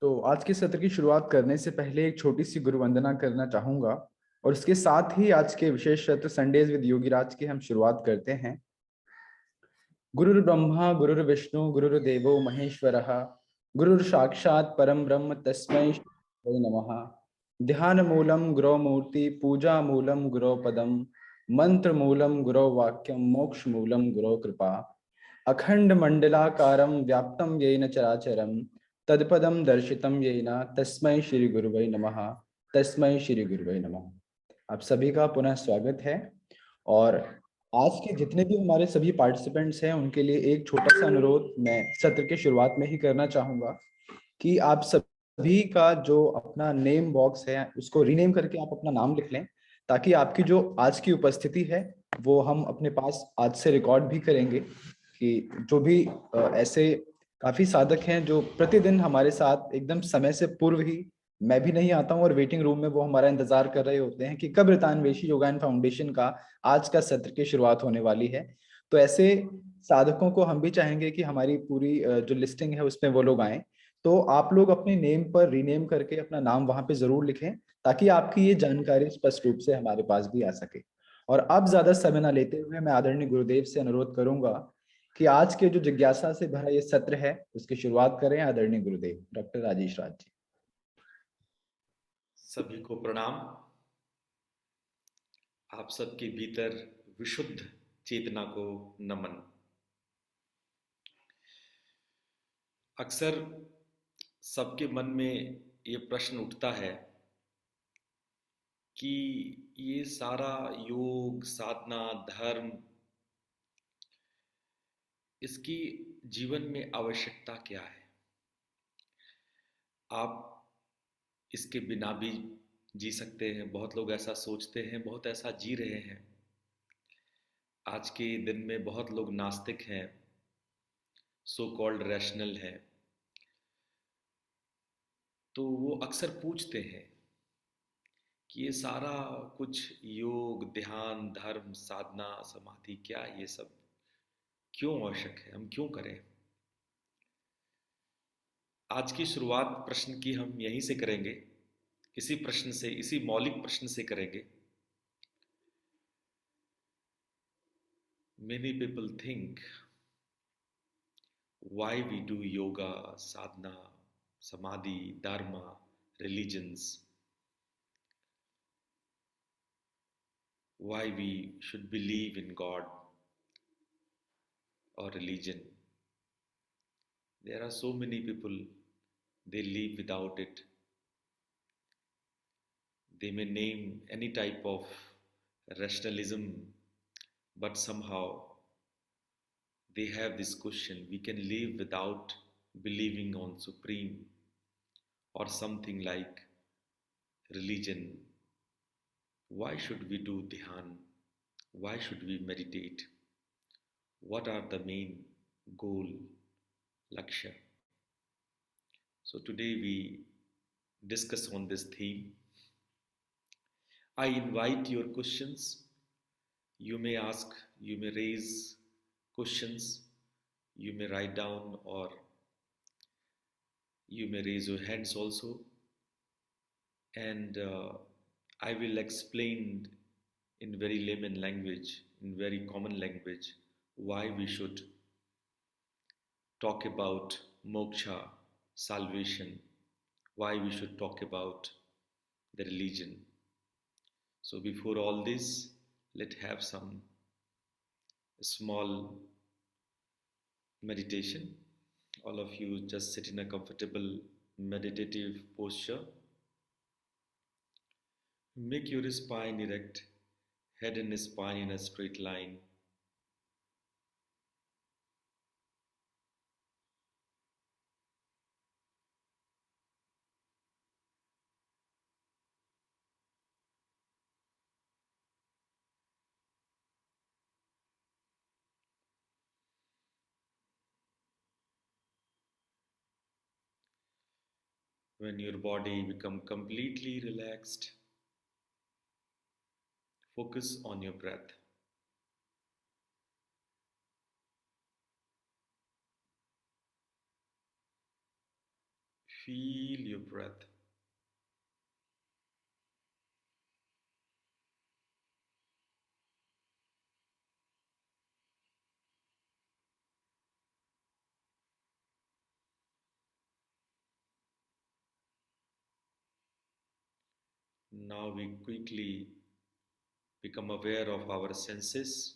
तो आज के सत्र की शुरुआत करने से पहले एक छोटी सी गुरु वंदना करना चाहूंगा। और इसके साथ ही आज के विशेष सत्र संडेज विद योगीराज की हम शुरुआत करते हैं। गुरुर्ब्रह्मा गुरुर्विष्णु गुरुर्देवो महेश्वरः, गुरुर साक्षात् परम ब्रह्म तस्मै श्री नमः। ध्यान मूलम गुरो मूर्ति पूजा मूलम गुरो पदम, मंत्र मूलम गुरो वाक्यम मोक्ष मूलम गुरो कृपा। अखंड मंडलाकारं व्याप्तं येन चराचरं, तत्पदं दर्शितं येन तस्मै श्री गुरुवे नमः। तस्मै श्री गुरुवे नमः। आप सभी का पुनः स्वागत है। और आज के जितने भी हमारे सभी पार्टिसिपेंट्स हैं उनके लिए एक छोटा सा अनुरोध मैं सत्र के शुरुआत में ही करना चाहूंगा कि आप सभी का जो अपना नेम बॉक्स है उसको रीनेम करके आप अपना नाम लिख लें, ताकि आपकी जो आज की उपस्थिति है वो हम अपने पास आज से रिकॉर्ड भी करेंगे कि जो भी ऐसे काफी साधक हैं जो प्रतिदिन हमारे साथ एकदम समय से पूर्व ही, मैं भी नहीं आता हूँ और वेटिंग रूम में वो हमारा इंतजार कर रहे होते हैं कि कब रितानवेशी योगायन फाउंडेशन का आज का सत्र की शुरुआत होने वाली है। तो ऐसे साधकों को हम भी चाहेंगे कि हमारी पूरी जो लिस्टिंग है उसमें वो लोग आए। तो आप लोग अपने नेम पर रीनेम करके अपना नाम वहां पे जरूर लिखें, ताकि आपकी ये जानकारी स्पष्ट रूप से हमारे पास भी आ सके। और अब ज्यादा समय ना लेते हुए मैं आदरणीय गुरुदेव से अनुरोध करूंगा कि आज के जो जिज्ञासा से भरा ये सत्र है उसकी शुरुआत करें। आदरणीय गुरुदेव डॉक्टर राजेश राज जी। सभी को प्रणाम। आप सबके भीतर विशुद्ध चेतना को नमन। अक्सर सबके मन में ये प्रश्न उठता है कि ये सारा योग साधना धर्म, इसकी जीवन में आवश्यकता क्या है। आप इसके बिना भी जी सकते हैं, बहुत लोग ऐसा सोचते हैं, बहुत ऐसा जी रहे हैं। आज के दिन में बहुत लोग नास्तिक हैं, सो कॉल्ड रैशनल हैं। तो वो अक्सर पूछते हैं कि ये सारा कुछ योग ध्यान धर्म साधना समाधि, क्या ये सब क्यों आवश्यक है, हम क्यों करें। आज की शुरुआत प्रश्न की हम यहीं से करेंगे, इसी प्रश्न से, इसी मौलिक प्रश्न से करेंगे। Many people think why we do yoga sadhana samadhi dharma religions, why we should believe in God or religion. There are so many people, they live without it. They may name any type of rationalism, but somehow they have this question: we can live without believing on Supreme or something like religion. Why should we do dhyan? Why should we meditate? What are the main goal, lakshya? So today we discuss on this theme. I invite your questions. You may ask, you may raise questions, you may write down, or you may raise your hands also. And I will explain in very layman language, in very common language, why we should talk about moksha, salvation, why we should talk about the religion. So before all this, let's have some small meditation. All of you just sit in a comfortable meditative posture. Make your spine erect, head and spine in a straight line. When your body become completely relaxed, focus on your breath. Feel your breath. Now we quickly become aware of our senses,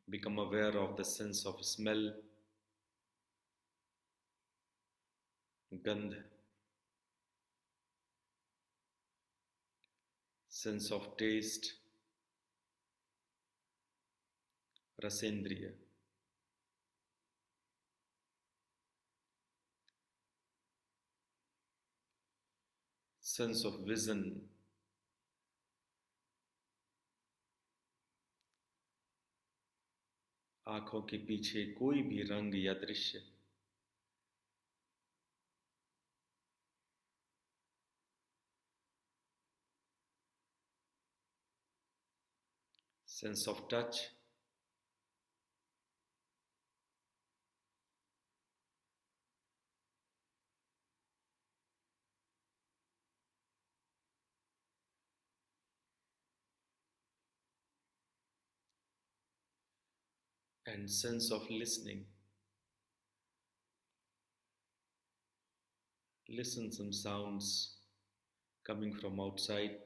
become aware of the sense of smell, gandh, sense of taste, rasendriya, sense of vision, आंखों के पीछे कोई भी रंग या दृश्य, sense of touch, and sense of listening. Listen some sounds coming from outside.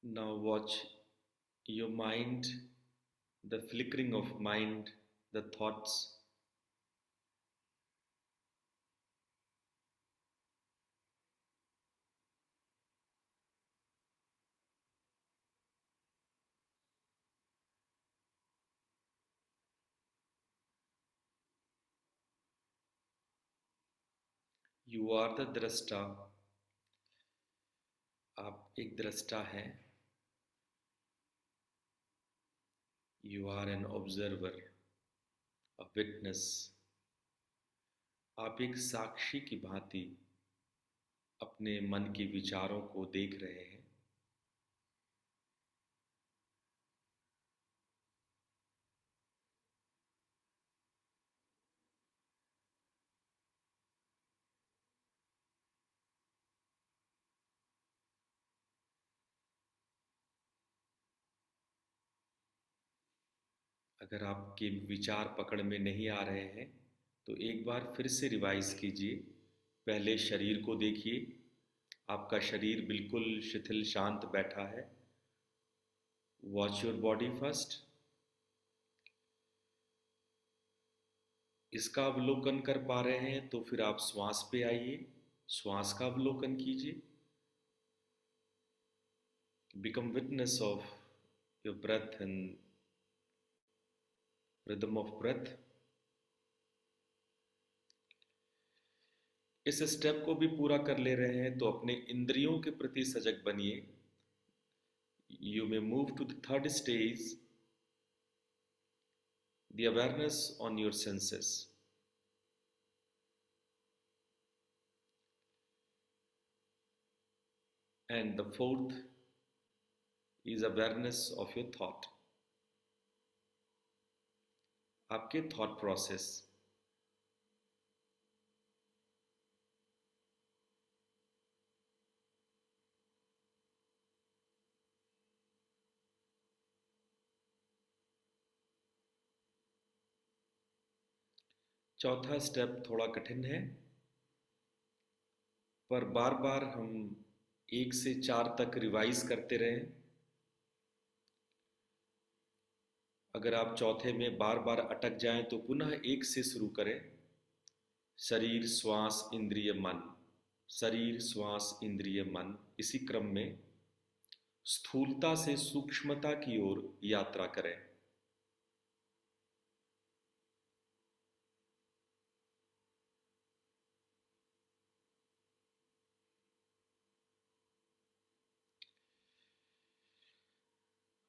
Now watch your mind, the flickering of mind, the thoughts. You are the drashta. आप एक दृष्टा हैं. You are an observer, a witness. आप एक साक्षी की भांति अपने मन के विचारों को देख रहे हैं. अगर आपके विचार पकड़ में नहीं आ रहे हैं तो एक बार फिर से रिवाइज कीजिए. पहले शरीर को देखिए. आपका शरीर बिल्कुल शिथिल शांत बैठा है. Watch your body first. इसका अवलोकन कर पा रहे हैं तो फिर आप श्वास पे आइए. श्वास का अवलोकन कीजिए. Become witness of your breath and rhythm of breath. इस स्टेप को भी पूरा कर ले रहे हैं तो अपने इंद्रियों के प्रति सजग बनिए. You may move to the third stage, the awareness on your senses. And the fourth is awareness of your thought. आपके thought process. चौथा स्टेप थोड़ा कठिन है पर बार बार हम 1 से 4 तक रिवाइज करते रहें. अगर आप चौथे में बार बार अटक जाएं तो पुनः 1 से शुरू करें. शरीर, श्वास, इंद्रिय, मन. शरीर, श्वास, इंद्रिय, मन. इसी क्रम में स्थूलता से सूक्ष्मता की ओर यात्रा करें.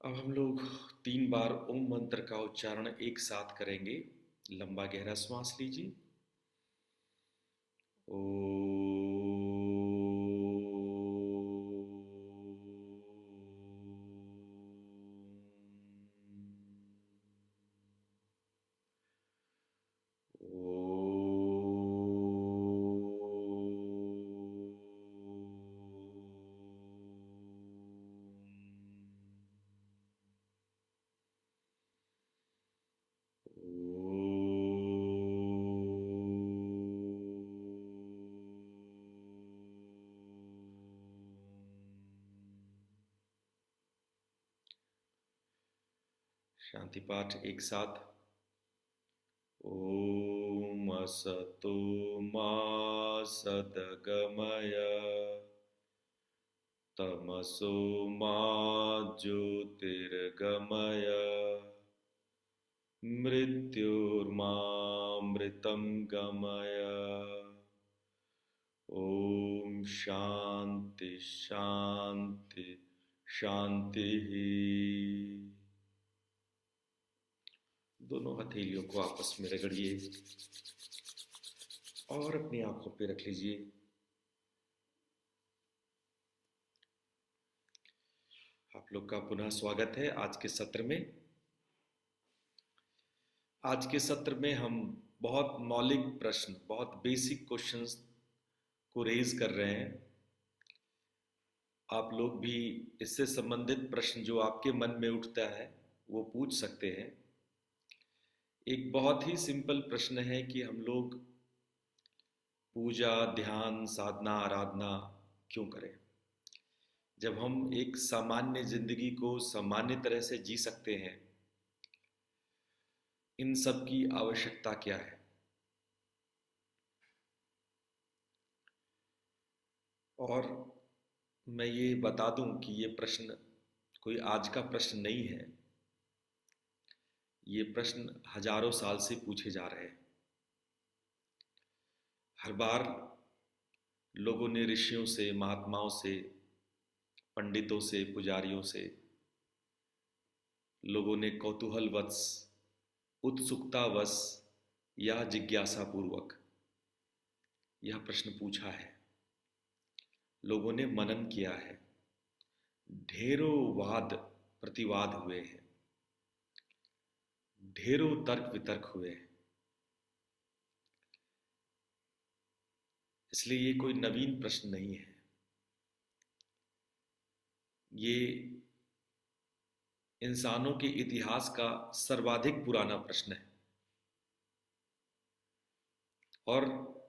अब हम लोग 3 बार ओम मंत्र का उच्चारण एक साथ करेंगे। लंबा गहरा श्वास लीजिए। ओ शांति पाठ एक साथ। ओम असतो मा सद्गमय तमसो मा ज्योतिर्गमय मृत्युर्मामृतं गमय। ओम शांति शांति शांति। दोनों हथेलियों को आपस में रगड़िए और अपनी आंखों पे रख लीजिए। आप लोग का पुनः स्वागत है आज के सत्र में। आज के सत्र में हम बहुत मौलिक प्रश्न, बहुत बेसिक क्वेश्चंस को रेज कर रहे हैं। आप लोग भी इससे संबंधित प्रश्न जो आपके मन में उठता है वो पूछ सकते हैं। एक बहुत ही सिंपल प्रश्न है कि हम लोग पूजा, ध्यान, साधना, आराधना क्यों करें, जब हम एक सामान्य जिंदगी को सामान्य तरह से जी सकते हैं। इन सब की आवश्यकता क्या है? और मैं ये बता दूं कि ये प्रश्न कोई आज का प्रश्न नहीं है। ये प्रश्न हजारों साल से पूछे जा रहे हैं। हर बार लोगों ने ऋषियों से, महात्माओं से, पंडितों से, पुजारियों से, लोगों ने कौतूहलवश, उत्सुकतावश या जिज्ञासा पूर्वक यह प्रश्न पूछा है। लोगों ने मनन किया है, ढेरों वाद प्रतिवाद हुए हैं, ढेरों तर्क वितर्क हुए हैं। इसलिए ये कोई नवीन प्रश्न नहीं है। ये इंसानों के इतिहास का सर्वाधिक पुराना प्रश्न है और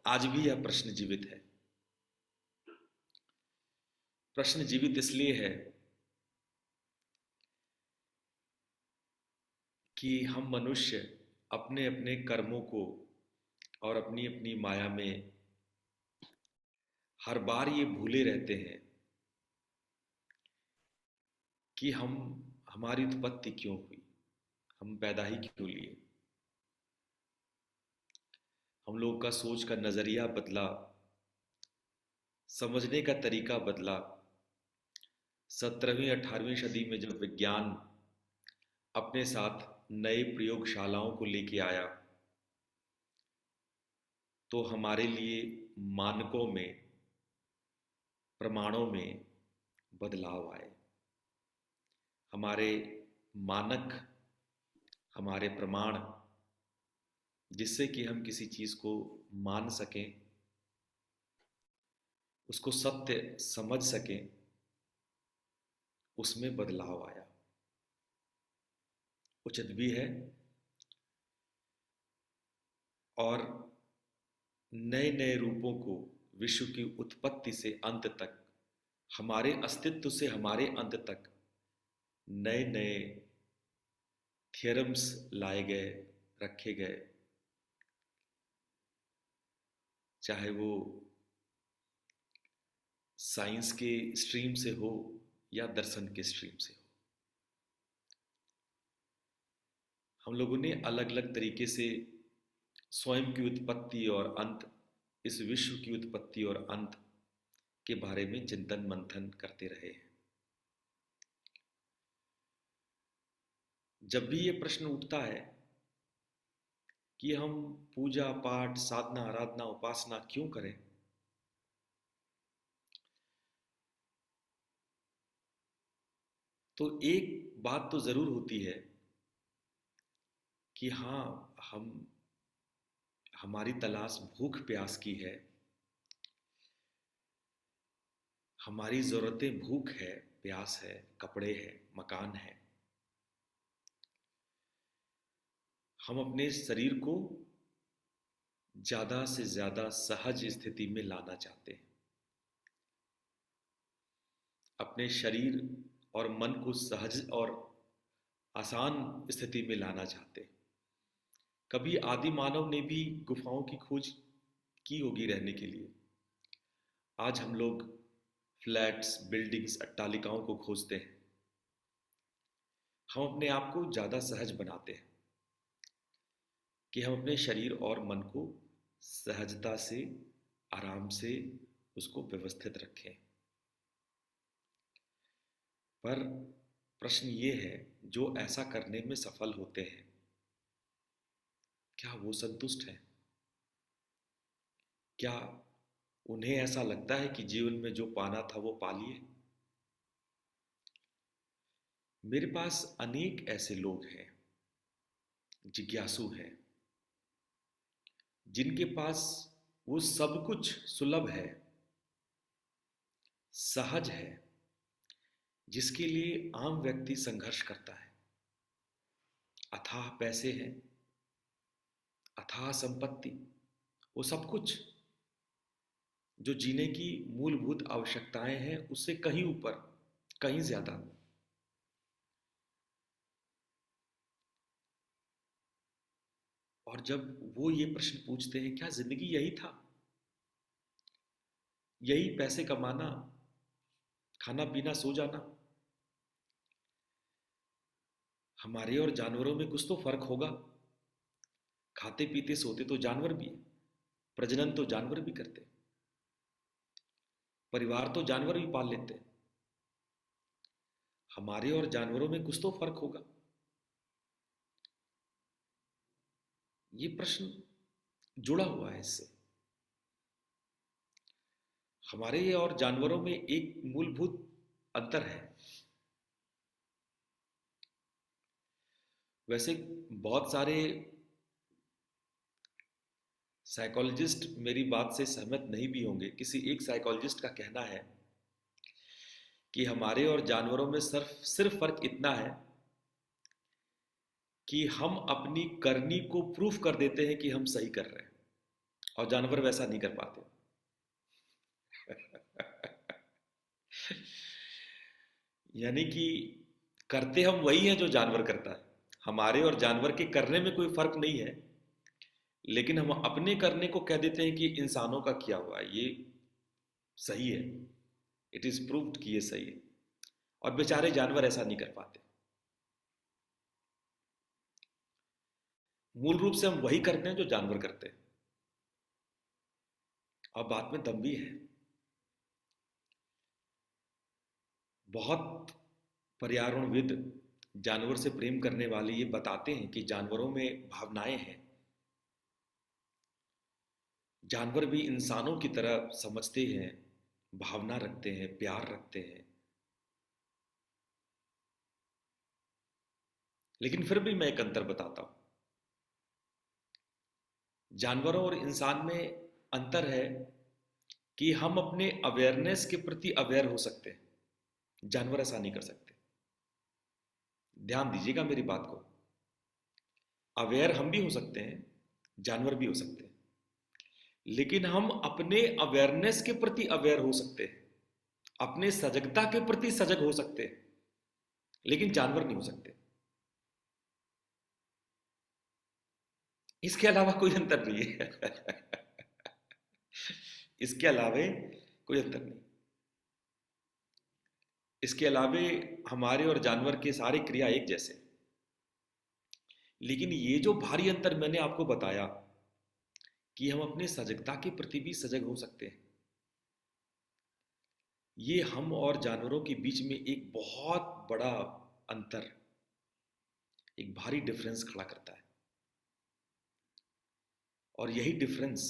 आज भी यह प्रश्न जीवित है। प्रश्न जीवित इसलिए है कि हम मनुष्य अपने अपने कर्मों को और अपनी अपनी माया में हर बार ये भूले रहते हैं कि हमारी उत्पत्ति क्यों हुई, हम पैदा ही क्यों लिए। हम लोग का सोच का नजरिया बदला, समझने का तरीका बदला। 17वीं 18वीं सदी में जब विज्ञान अपने साथ नए प्रयोगशालाओं को लेके आया तो हमारे लिए मानकों में, प्रमाणों में बदलाव आए। हमारे मानक, हमारे प्रमाण, जिससे कि हम किसी चीज को मान सकें, उसको सत्य समझ सकें, उसमें बदलाव आया। उचित भी है और नए नए रूपों को विश्व की उत्पत्ति से अंत तक, हमारे अस्तित्व से हमारे अंत तक नए नए थियरम्स लाए गए, रखे गए, चाहे वो साइंस के स्ट्रीम से हो या दर्शन के स्ट्रीम से हो। हम लोगों ने अलग अलग तरीके से स्वयं की उत्पत्ति और अंत, इस विश्व की उत्पत्ति और अंत के बारे में चिंतन मंथन करते रहे हैं। जब भी ये प्रश्न उठता है कि हम पूजा पाठ साधना आराधना उपासना क्यों करें, तो एक बात तो जरूर होती है कि हाँ, हम हमारी तलाश भूख प्यास की है, हमारी ज़रूरतें भूख है, प्यास है, कपड़े है, मकान है। हम अपने शरीर को ज़्यादा से ज़्यादा सहज स्थिति में लाना चाहते हैं, अपने शरीर और मन को सहज और आसान स्थिति में लाना चाहते हैं। कभी आदि मानव ने भी गुफाओं की खोज की होगी रहने के लिए। आज हम लोग फ्लैट्स, बिल्डिंग्स, अट्टालिकाओं को खोजते हैं। हम अपने आप को ज़्यादा सहज बनाते हैं कि हम अपने शरीर और मन को सहजता से, आराम से उसको व्यवस्थित रखें। पर प्रश्न ये है, जो ऐसा करने में सफल होते हैं, क्या वो संतुष्ट हैं? क्या उन्हें ऐसा लगता है कि जीवन में जो पाना था वो पा लिए? मेरे पास अनेक ऐसे लोग हैं, जिज्ञासु हैं, जिनके पास वो सब कुछ सुलभ है, सहज है, जिसके लिए आम व्यक्ति संघर्ष करता है। अथाह पैसे हैं, अथाह संपत्ति, वो सब कुछ जो जीने की मूलभूत आवश्यकताएं हैं उससे कहीं ऊपर, कहीं ज्यादा। और जब वो ये प्रश्न पूछते हैं, क्या जिंदगी यही था? यही पैसे कमाना, खाना पीना, सो जाना? हमारे और जानवरों में कुछ तो फर्क होगा। खाते पीते सोते तो जानवर भी है, प्रजनन तो जानवर भी करते, परिवार तो जानवर भी पाल लेते। हमारे और जानवरों में कुछ तो फर्क होगा। ये प्रश्न जुड़ा हुआ है इससे। हमारे और जानवरों में एक मूलभूत अंतर है। वैसे बहुत सारे साइकोलॉजिस्ट मेरी बात से सहमत नहीं भी होंगे। किसी एक साइकोलॉजिस्ट का कहना है कि हमारे और जानवरों में सिर्फ सिर्फ फर्क इतना है कि हम अपनी करनी को प्रूफ कर देते हैं कि हम सही कर रहे हैं, और जानवर वैसा नहीं कर पाते। यानी कि करते हम वही हैं जो जानवर करता है। हमारे और जानवर के करने में कोई फर्क नहीं है, लेकिन हम अपने करने को कह देते हैं कि इंसानों का किया हुआ ये सही है, इट इज प्रूव्ड कि ये सही है, और बेचारे जानवर ऐसा नहीं कर पाते। मूल रूप से हम वही करते हैं जो जानवर करते हैं। और बात में दम भी है। बहुत पर्यावरणविद, जानवर से प्रेम करने वाले ये बताते हैं कि जानवरों में भावनाएं हैं। जानवर भी इंसानों की तरह समझते हैं, भावना रखते हैं, प्यार रखते हैं। लेकिन फिर भी मैं एक अंतर बताता हूं। जानवरों और इंसान में अंतर है कि हम अपने अवेयरनेस के प्रति अवेयर हो सकते हैं, जानवर ऐसा नहीं कर सकते। ध्यान दीजिएगा मेरी बात को। अवेयर हम भी हो सकते हैं, जानवर भी हो सकते हैं, लेकिन हम अपने अवेयरनेस के प्रति अवेयर हो सकते हैं, अपने सजगता के प्रति सजग हो सकते हैं, लेकिन जानवर नहीं हो सकते। इसके अलावा कोई अंतर नहीं है। इसके अलावे कोई अंतर नहीं। इसके अलावे हमारे और जानवर के सारे क्रिया एक जैसे। लेकिन ये जो भारी अंतर मैंने आपको बताया कि हम अपने सजगता के प्रति भी सजग हो सकते हैं, ये हम और जानवरों के बीच में एक बहुत बड़ा अंतर, एक भारी डिफरेंस खड़ा करता है। और यही डिफरेंस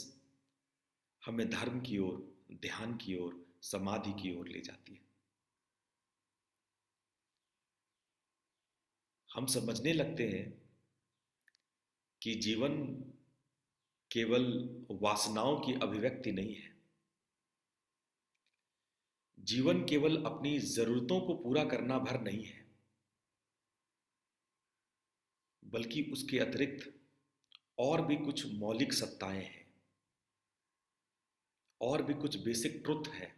हमें धर्म की ओर, ध्यान की ओर, समाधि की ओर ले जाती है। हम समझने लगते हैं कि जीवन केवल वासनाओं की अभिव्यक्ति नहीं है। जीवन केवल अपनी जरूरतों को पूरा करना भर नहीं है, बल्कि उसके अतिरिक्त और भी कुछ मौलिक सत्ताएं हैं, और भी कुछ बेसिक ट्रुथ है।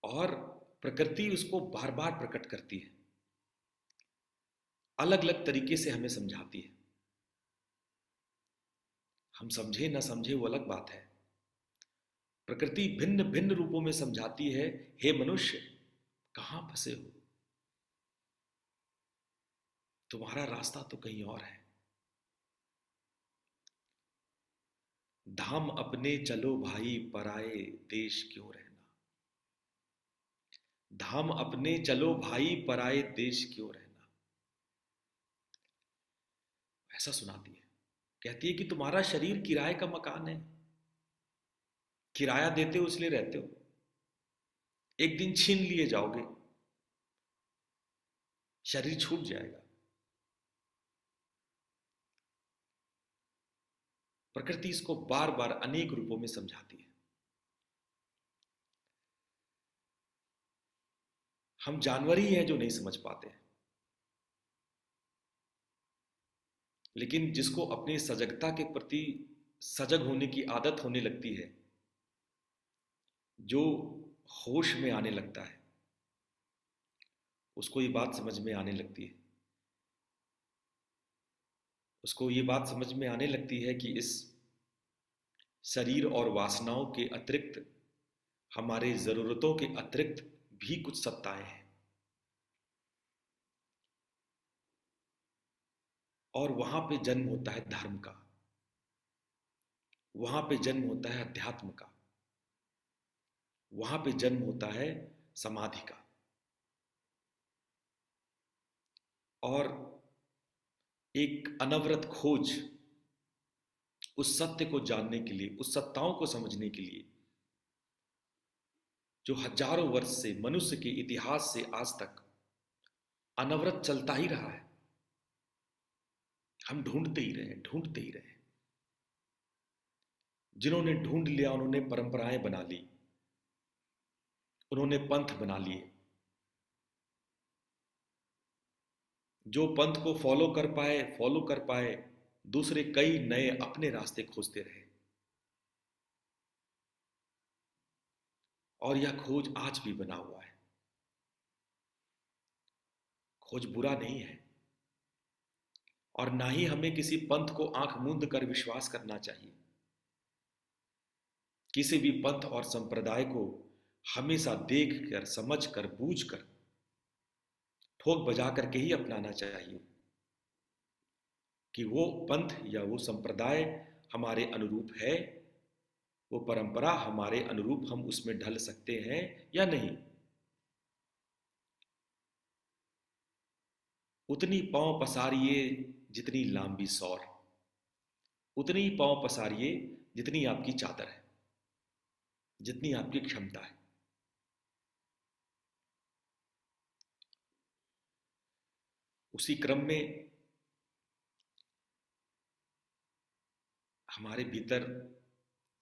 और प्रकृति उसको बार बार प्रकट करती है, अलग अलग तरीके से हमें समझाती है। हम समझे ना समझे वो अलग बात है। प्रकृति भिन्न भिन्न रूपों में समझाती है, हे मनुष्य कहां फंसे हो, तुम्हारा रास्ता तो कहीं और है। धाम अपने चलो भाई, पराए देश क्यों रहना। धाम अपने चलो भाई, पराए देश क्यों रहना। ऐसा सुनाती है। कहती है कि तुम्हारा शरीर किराए का मकान है, किराया देते हो इसलिए रहते हो, एक दिन छीन लिए जाओगे, शरीर छूट जाएगा। प्रकृति इसको बार बार अनेक रूपों में समझाती है। हम जानवर ही हैं जो नहीं समझ पाते, लेकिन जिसको अपनी सजगता के प्रति सजग होने की आदत होने लगती है, जो होश में आने लगता है, उसको ये बात समझ में आने लगती है। उसको ये बात समझ में आने लगती है कि इस शरीर और वासनाओं के अतिरिक्त, हमारे जरूरतों के अतिरिक्त भी कुछ सत्ताएं हैं। और वहां पे जन्म होता है धर्म का, वहां पे जन्म होता है अध्यात्म का, वहां पे जन्म होता है समाधि का। और एक अनवरत खोज उस सत्य को जानने के लिए, उस सत्ताओं को समझने के लिए, जो हजारों वर्ष से, मनुष्य के इतिहास से आज तक अनवरत चलता ही रहा है। हम ढूंढते ही रहे, ढूंढते ही रहे। जिन्होंने ढूंढ लिया उन्होंने परंपराएं बना ली, उन्होंने पंथ बना लिए। जो पंथ को फॉलो कर पाए, दूसरे कई नए अपने रास्ते खोजते रहे। और यह खोज आज भी बना हुआ है। खोज बुरा नहीं है, और ना ही हमें किसी पंथ को आंख मूंद कर विश्वास करना चाहिए। किसी भी पंथ और संप्रदाय को हमेशा देख कर, समझ कर, बूझ कर, ठोक बजा करके ही अपनाना चाहिए कि वो पंथ या वो संप्रदाय हमारे अनुरूप है, वो परंपरा हमारे अनुरूप, हम उसमें ढल सकते हैं या नहीं। उतनी पांव पसारिए जितनी लांबी सौर, उतनी पांव पसारिए जितनी आपकी चादर है, जितनी आपकी क्षमता है। उसी क्रम में हमारे भीतर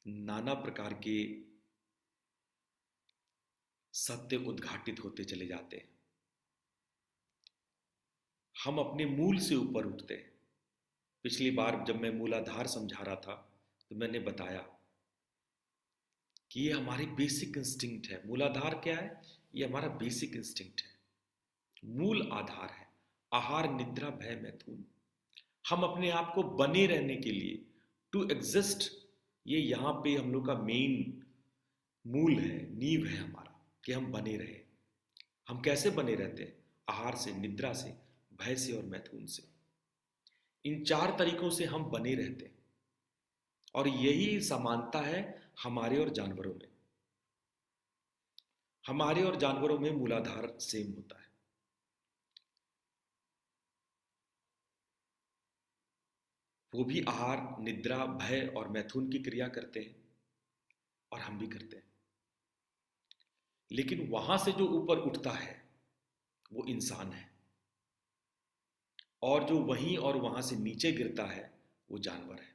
नाना प्रकार के सत्य उद्घाटित होते चले जाते हैं। हम अपने मूल से ऊपर उठते हैं। पिछली बार जब मैं मूलाधार समझा रहा था तो मैंने बताया कि ये हमारी बेसिक इंस्टिंक्ट है। मूलाधार क्या है? ये हमारा बेसिक इंस्टिंक्ट है, मूल आधार है। आहार, निद्रा, भय, मैथुन। हम अपने आप को बने रहने के लिए, टू एग्जिस्ट, ये यहाँ पे हम लोग का मेन मूल है, नींव है हमारा, कि हम बने रहे। हम कैसे बने रहते हैं? आहार से, निद्रा से, भय से और मैथुन से। इन चार तरीकों से हम बने रहते हैं। और यही समानता है हमारे और जानवरों में। हमारे और जानवरों में मूलाधार सेम होता है। वो भी आहार, निद्रा, भय और मैथुन की क्रिया करते हैं, और हम भी करते हैं। लेकिन वहां से जो ऊपर उठता है वो इंसान है, और जो वहीं और वहां से नीचे गिरता है वो जानवर है।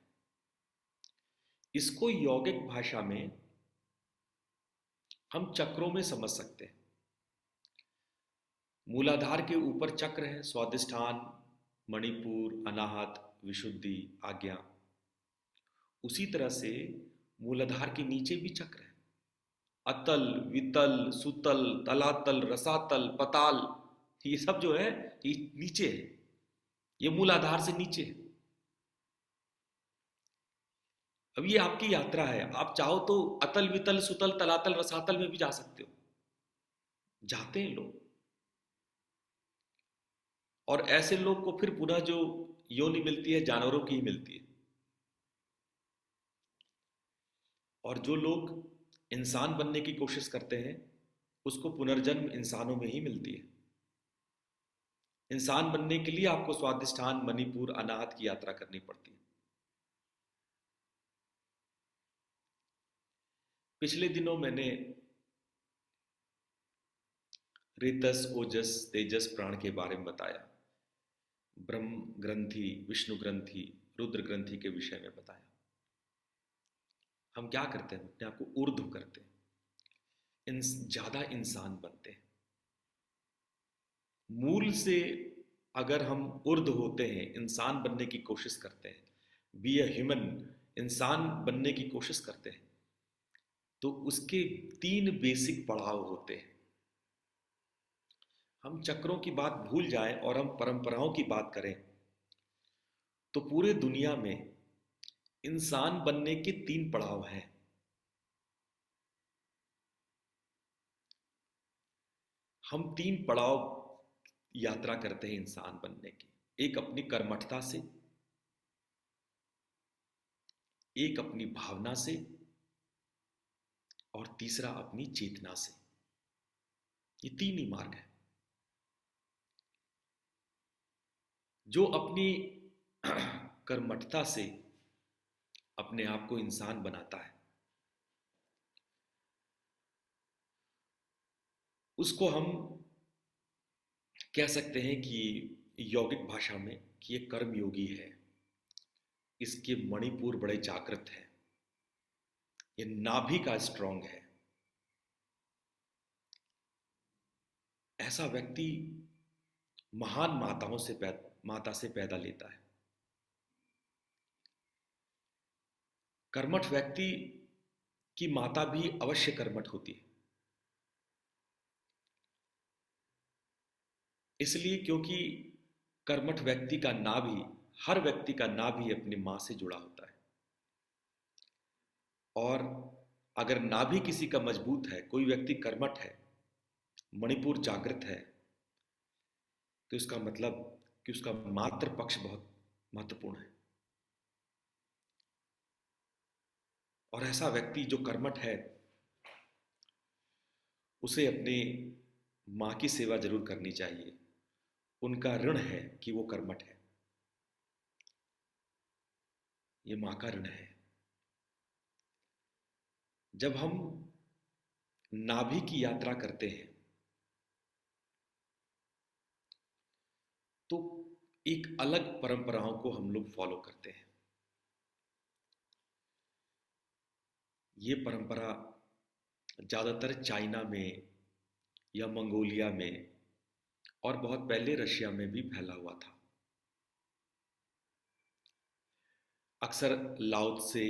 इसको यौगिक भाषा में हम चक्रों में समझ सकते हैं। मूलाधार के ऊपर चक्र है, स्वादिष्ठान, मणिपुर, अनाहत, विशुद्धि, आज्ञा। उसी तरह से मूलाधार के नीचे भी चक्र है, अतल, वितल, सुतल, तलातल, रसातल, पताल। ये सब जो है ये नीचे है, ये मूलाधार से नीचे है। अब ये आपकी यात्रा है, आप चाहो तो अतल, वितल, सुतल, तलातल, रसातल में भी जा सकते हो, जाते हैं लोग। और ऐसे लोग को फिर पुनः जो योनि मिलती है जानवरों की ही मिलती है। और जो लोग इंसान बनने की कोशिश करते हैं उसको पुनर्जन्म इंसानों में ही मिलती है। इंसान बनने के लिए आपको स्वादिष्ठान, मणिपुर, अनाहत की यात्रा करनी पड़ती है। पिछले दिनों मैंने रेतस, ओजस, तेजस प्राण के बारे में बताया, ब्रह्म ग्रंथि, विष्णु ग्रंथि, रुद्र ग्रंथि के विषय में बताया। हम क्या करते हैं, अपने आप को ऊर्ध्व करते हैं, ज्यादा इंसान बनते हैं। मूल से अगर हम ऊर्ध्व होते हैं, इंसान बनने की कोशिश करते हैं, बी अ ह्यूमन, इंसान बनने की कोशिश करते हैं, तो उसके 3 बेसिक पड़ाव होते हैं। हम चक्रों की बात भूल जाएं और हम परंपराओं की बात करें तो पूरे दुनिया में इंसान बनने के 3 पड़ाव हैं। हम 3 पड़ाव यात्रा करते हैं इंसान बनने की। एक अपनी कर्मठता से, एक अपनी भावना से, और तीसरा अपनी चेतना से। ये 3 ही मार्ग है। जो अपनी कर्मठता से अपने आप को इंसान बनाता है उसको हम कह सकते हैं कि यौगिक भाषा में कि ये कर्मयोगी है, इसके मणिपुर बड़े जागृत हैं, ये नाभि का स्ट्रांग है। ऐसा व्यक्ति महान माता से पैदा लेता है। कर्मठ व्यक्ति की माता भी अवश्य कर्मठ होती है, इसलिए क्योंकि कर्मठ व्यक्ति का नाभि, हर व्यक्ति का नाभि अपनी मां से जुड़ा होता है। और अगर नाभि किसी का मजबूत है, कोई व्यक्ति कर्मठ है, मणिपुर जागृत है, तो इसका मतलब कि उसका मातृ पक्ष बहुत महत्वपूर्ण है। और ऐसा व्यक्ति जो कर्मठ है उसे अपनी मां की सेवा जरूर करनी चाहिए। उनका ऋण है कि वो कर्मठ है, ये मां का ऋण है। जब हम नाभि की यात्रा करते हैं तो एक अलग परंपराओं को हम लोग फॉलो करते हैं। ये परंपरा ज्यादातर चाइना में या मंगोलिया में और बहुत पहले रशिया में भी फैला हुआ था। अक्सर लाओ त्से,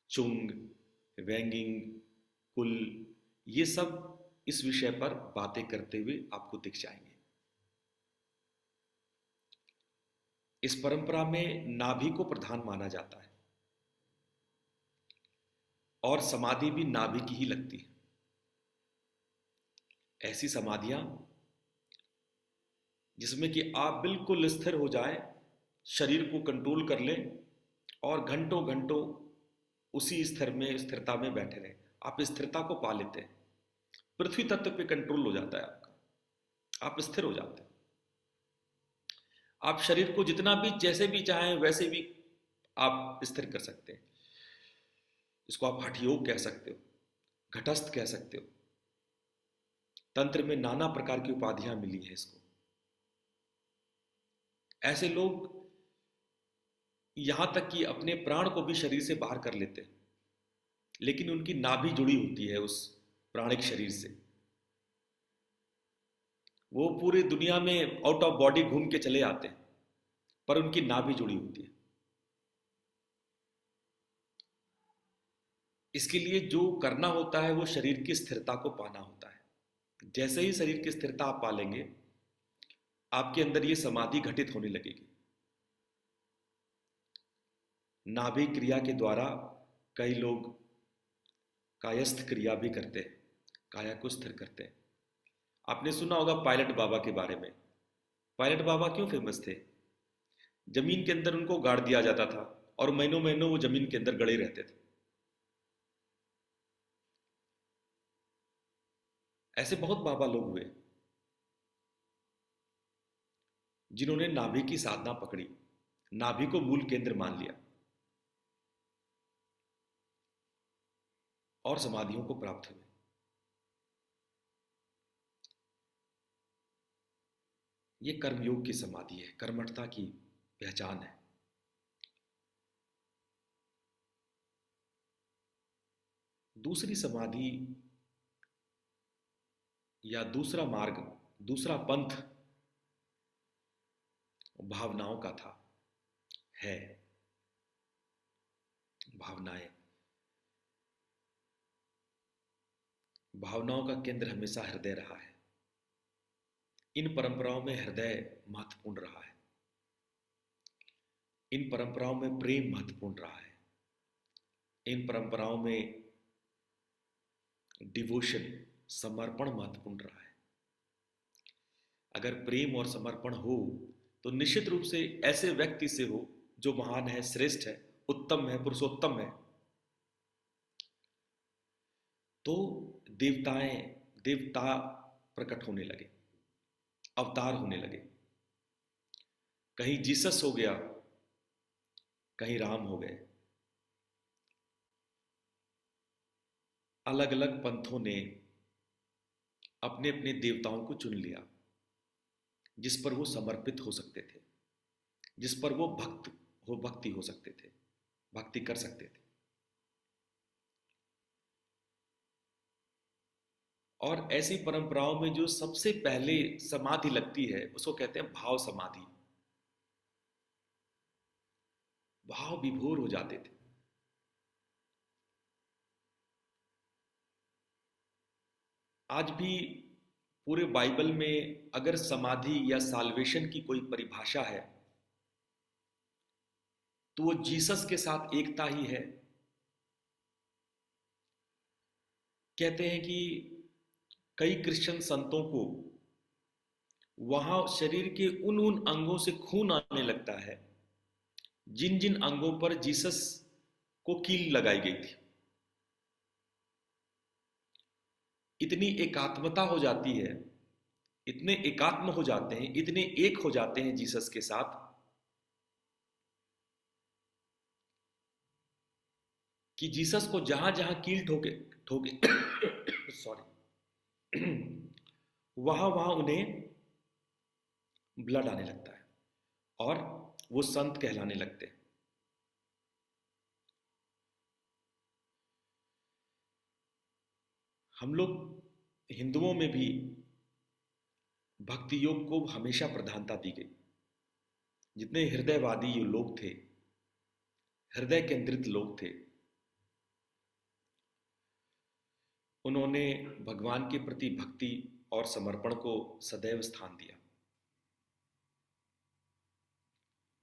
चुंग, वेंगिंग, कुल, ये सब इस विषय पर बातें करते हुए आपको दिख जाएंगे। इस परंपरा में नाभि को प्रधान माना जाता है और समाधि भी नाभि की ही लगती है। ऐसी समाधियां जिसमें कि आप बिल्कुल स्थिर हो जाएं, शरीर को कंट्रोल कर लें और घंटों घंटों उसी स्थिरता में बैठे रहें। आप स्थिरता को पा लेते हैं, पृथ्वी तत्व पे कंट्रोल हो जाता है आपका, आप स्थिर हो जाते हैं। आप शरीर को जितना भी जैसे भी चाहें वैसे भी आप स्थिर कर सकते हैं। इसको आप हठ योग कह सकते हो, घटस्थ कह सकते हो। तंत्र में नाना प्रकार की उपाधियां मिली हैं इसको। ऐसे लोग यहां तक कि अपने प्राण को भी शरीर से बाहर कर लेते हैं, लेकिन उनकी नाभि जुड़ी होती है उस प्राणिक शरीर से। वो पूरी दुनिया में आउट ऑफ बॉडी घूम के चले आते हैं, पर उनकी नाभि जुड़ी होती है। इसके लिए जो करना होता है वो शरीर की स्थिरता को पाना होता है। जैसे ही शरीर की स्थिरता आप पालेंगे, आपके अंदर ये समाधि घटित होने लगेगी। नाभि क्रिया के द्वारा कई लोग कायस्थ क्रिया भी करते हैं, काया को स्थिर करते हैं। आपने सुना होगा पायलट बाबा के बारे में। पायलट बाबा क्यों फेमस थे? जमीन के अंदर उनको गाड़ दिया जाता था और महीनों महीनों वो जमीन के अंदर गड़े रहते थे। ऐसे बहुत बाबा लोग हुए जिन्होंने नाभि की साधना पकड़ी, नाभि को मूल केंद्र मान लिया और समाधियों को प्राप्त हुए। ये कर्मयोग की समाधि है, कर्मठता की पहचान है। दूसरी समाधि या दूसरा मार्ग, दूसरा पंथ भावनाओं का था, है। भावनाएं, भावनाओं का केंद्र हमेशा हृदय रहा है। इन परंपराओं में हृदय महत्वपूर्ण रहा है। इन परंपराओं में प्रेम महत्वपूर्ण रहा है। इन परंपराओं में डिवोशन, समर्पण महत्वपूर्ण रहा है। अगर प्रेम और समर्पण हो तो निश्चित रूप से ऐसे व्यक्ति से हो जो महान है, श्रेष्ठ है, उत्तम है, पुरुषोत्तम है, तो देवता प्रकट होने लगे, अवतार होने लगे। कहीं जीसस हो गया, कहीं राम हो गए। अलग अलग पंथों ने अपने अपने देवताओं को चुन लिया जिस पर वो समर्पित हो सकते थे, जिस पर वो भक्ति हो सकते थे, भक्ति कर सकते थे। और ऐसी परंपराओं में जो सबसे पहले समाधि लगती है उसको कहते हैं भाव समाधि। भाव विभोर हो जाते थे। आज भी पूरे बाइबल में अगर समाधि या साल्वेशन की कोई परिभाषा है तो वो जीसस के साथ एकता ही है। कहते हैं कि कई क्रिश्चियन संतों को वहां शरीर के उन उन अंगों से खून आने लगता है जिन जिन अंगों पर जीसस को कील लगाई गई थी। इतनी एकात्मता हो जाती है, इतने एकात्म हो जाते हैं, इतने एक हो जाते हैं जीसस के साथ कि जीसस को जहां जहां कील ठोके ठोके सॉरी वहां वहां उन्हें ब्लड आने लगता है और वो संत कहलाने लगते हैं। हम लोग हिंदुओं में भी भक्ति योग को हमेशा प्रधानता दी गई। जितने हृदयवादी ये लोग थे, हृदय केंद्रित लोग थे, उन्होंने भगवान के प्रति भक्ति और समर्पण को सदैव स्थान दिया।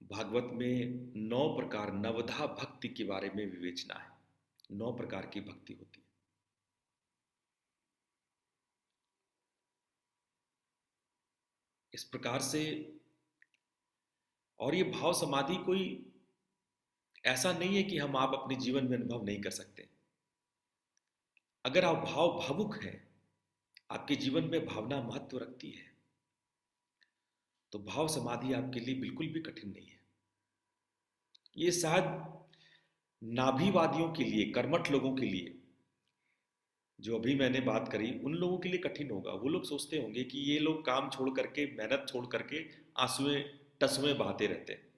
भागवत में 9 प्रकार, नवधा भक्ति के बारे में विवेचना है। 9 प्रकार की भक्ति होती है। इस प्रकार से, और ये भाव समाधि कोई ऐसा नहीं है कि आप अपने जीवन में अनुभव नहीं कर सकते। अगर आप भावुक हैं, आपके जीवन में भावना महत्व रखती है, तो भाव समाधि आपके लिए बिल्कुल भी कठिन नहीं है। ये शायद नाभीवादियों के लिए, कर्मठ लोगों के लिए, जो अभी मैंने बात करी, उन लोगों के लिए कठिन होगा। वो लोग सोचते होंगे कि ये लोग काम छोड़ करके, मेहनत छोड़ करके आंसुएं टसुएं बहाते रहते हैं।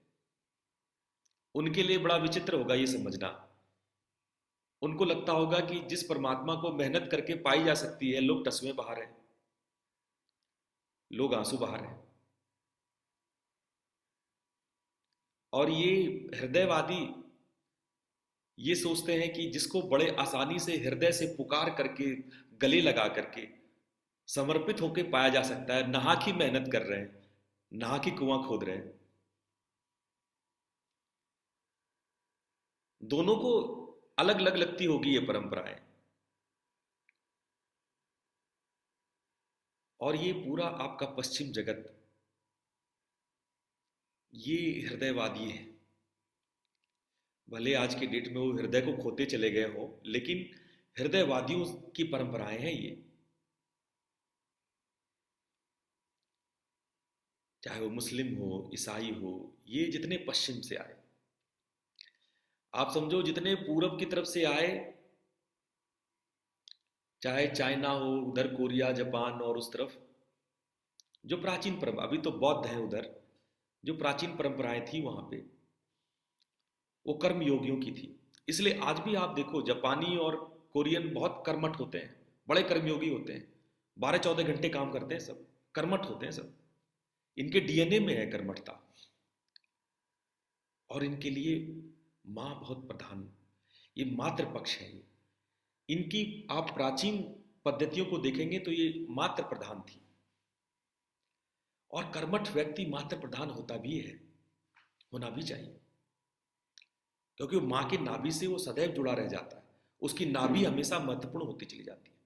उनके लिए बड़ा विचित्र होगा ये समझना। उनको लगता होगा कि जिस परमात्मा को मेहनत करके पाई जा सकती है, लोग टसुएं बहा रहे हैं, लोग आंसू बहा रहे हैं। और ये हृदयवादी ये सोचते हैं कि जिसको बड़े आसानी से हृदय से पुकार करके, गले लगा करके, समर्पित होकर पाया जा सकता है, नहा की मेहनत कर रहे हैं, नहा की कुआं खोद रहे हैं, दोनों को अलग अलग लगती होगी ये परंपराएं। और ये पूरा आपका पश्चिम जगत ये हृदयवादी है। भले आज के डेट में वो हृदय को खोते चले गए हो, लेकिन हृदयवादियों की परंपराएं हैं ये। चाहे वो मुस्लिम हो, ईसाई हो, ये जितने पश्चिम से आए, आप समझो जितने पूरब की तरफ से आए, चाहे चाइना हो, उधर कोरिया, जापान, और उस तरफ जो प्राचीन परंपरा, अभी तो बौद्ध है उधर, जो प्राचीन परंपराएं थी वहां पे, वो कर्म योगियों की थी। इसलिए आज भी आप देखो, जापानी और कोरियन बहुत कर्मठ होते हैं, बड़े कर्मयोगी होते हैं, 12-14 घंटे काम करते हैं, सब कर्मठ होते हैं सब। इनके डीएनए में है कर्मठता। और इनके लिए माँ बहुत प्रधान, ये मातृ पक्ष है। इनकी आप प्राचीन पद्धतियों को देखेंगे तो ये मातृ प्रधान थी। और कर्मठ व्यक्ति मातृ प्रधान होता भी है, होना भी चाहिए, क्योंकि वो माँ की नाभि से वो सदैव जुड़ा रह जाता है, उसकी नाभि हमेशा महत्वपूर्ण होती चली जाती है।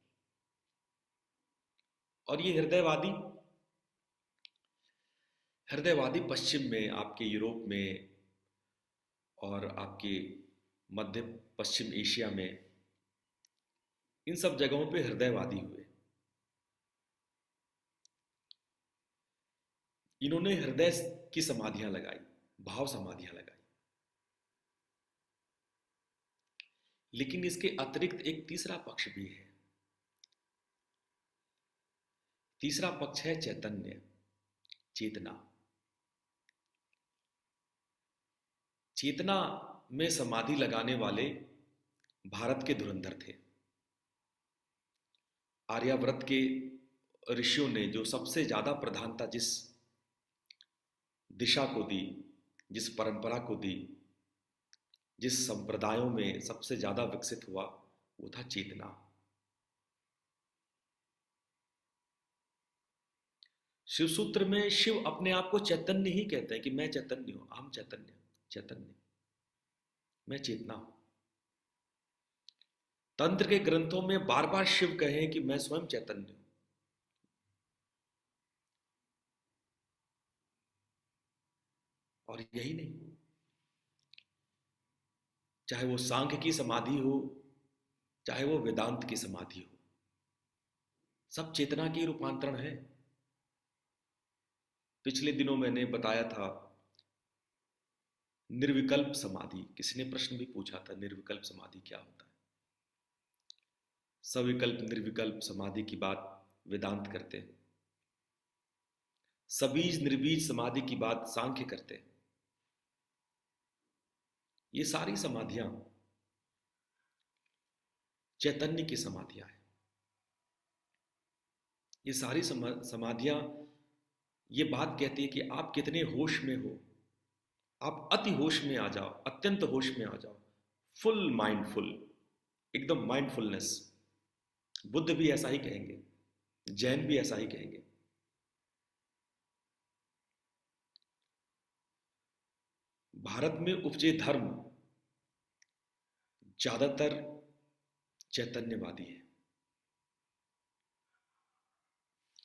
और ये हृदयवादी हृदयवादी पश्चिम में, आपके यूरोप में और आपके मध्य पश्चिम एशिया में, इन सब जगहों पे हृदयवादी हुए। इन्होंने हृदय की समाधियां लगाई, भाव समाधियां लगाई। लेकिन इसके अतिरिक्त एक तीसरा पक्ष भी है। तीसरा पक्ष है चैतन्य, चेतना। चेतना में समाधि लगाने वाले भारत के धुरंधर थे। आर्यावर्त के ऋषियों ने जो सबसे ज्यादा प्रधानता जिस दिशा को दी, जिस परंपरा को दी, जिस संप्रदायों में सबसे ज्यादा विकसित हुआ, वो था चेतना। शिव सूत्र में शिव अपने आप को चैतन्य ही कहते हैं कि मैं चैतन्य हूं, अहम चैतन्य, चैतन्य, मैं चेतना हूं। तंत्र के ग्रंथों में बार बार शिव कहे कि मैं स्वयं चैतन्य हूं। और यही नहीं, चाहे वो सांख्य की समाधि हो, चाहे वो वेदांत की समाधि हो, सब चेतना की रूपांतरण है। पिछले दिनों मैंने बताया था निर्विकल्प समाधि, किसी ने प्रश्न भी पूछा था निर्विकल्प समाधि क्या होता है। सविकल्प निर्विकल्प समाधि की बात वेदांत करते हैं, सबीज निर्बीज समाधि की बात सांख्य करते हैं। ये सारी समाधियां चैतन्य की समाधियां हैं। ये सारी समाधियां ये बात कहती है कि आप कितने होश में हो। आप अति होश में आ जाओ, अत्यंत होश में आ जाओ, फुल माइंडफुल, एकदम माइंडफुलनेस। बुद्ध भी ऐसा ही कहेंगे, जैन भी ऐसा ही कहेंगे। भारत में उपजे धर्म ज्यादातर चैतन्यवादी है।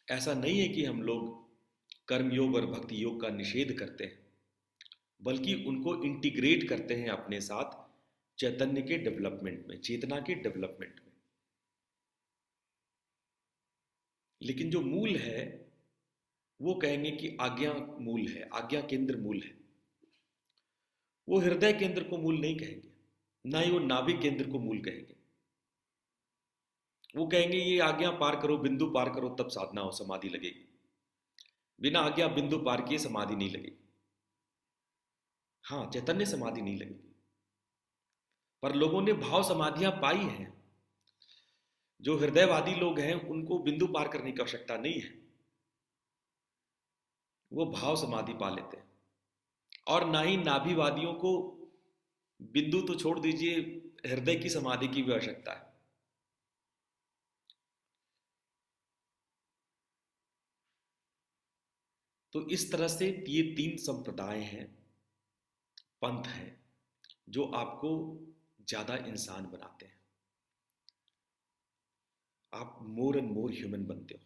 ऐसा नहीं है कि हम लोग कर्मयोग और भक्ति योग का निषेध करते हैं, बल्कि उनको इंटीग्रेट करते हैं अपने साथ चैतन्य के डेवलपमेंट में, चेतना के डेवलपमेंट में। लेकिन जो मूल है वो कहेंगे कि आज्ञा मूल है, आज्ञा केंद्र मूल है। वो हृदय केंद्र को मूल नहीं कहेंगे, ना ही वो नाभिक केंद्र को मूल कहेंगे। वो कहेंगे ये आज्ञा पार करो, बिंदु पार करो, तब साधना हो, समाधि लगेगी। बिना आज्ञा बिंदु पार किए समाधि नहीं लगेगी। हाँ, चैतन्य समाधि नहीं लगेगी, पर लोगों ने भाव समाधियां पाई हैं। जो हृदयवादी लोग हैं उनको बिंदु पार करने की आवश्यकता नहीं है, वो भाव समाधि पा लेते हैं। और ना ही नाभिवादियों को बिंदु तो छोड़ दीजिए, हृदय की समाधि की भी आवश्यकता है। तो इस तरह से ये 3 संप्रदाय हैं, पंथ हैं, जो आपको ज्यादा इंसान बनाते हैं। आप मोर एंड मोर ह्यूमन बनते हो।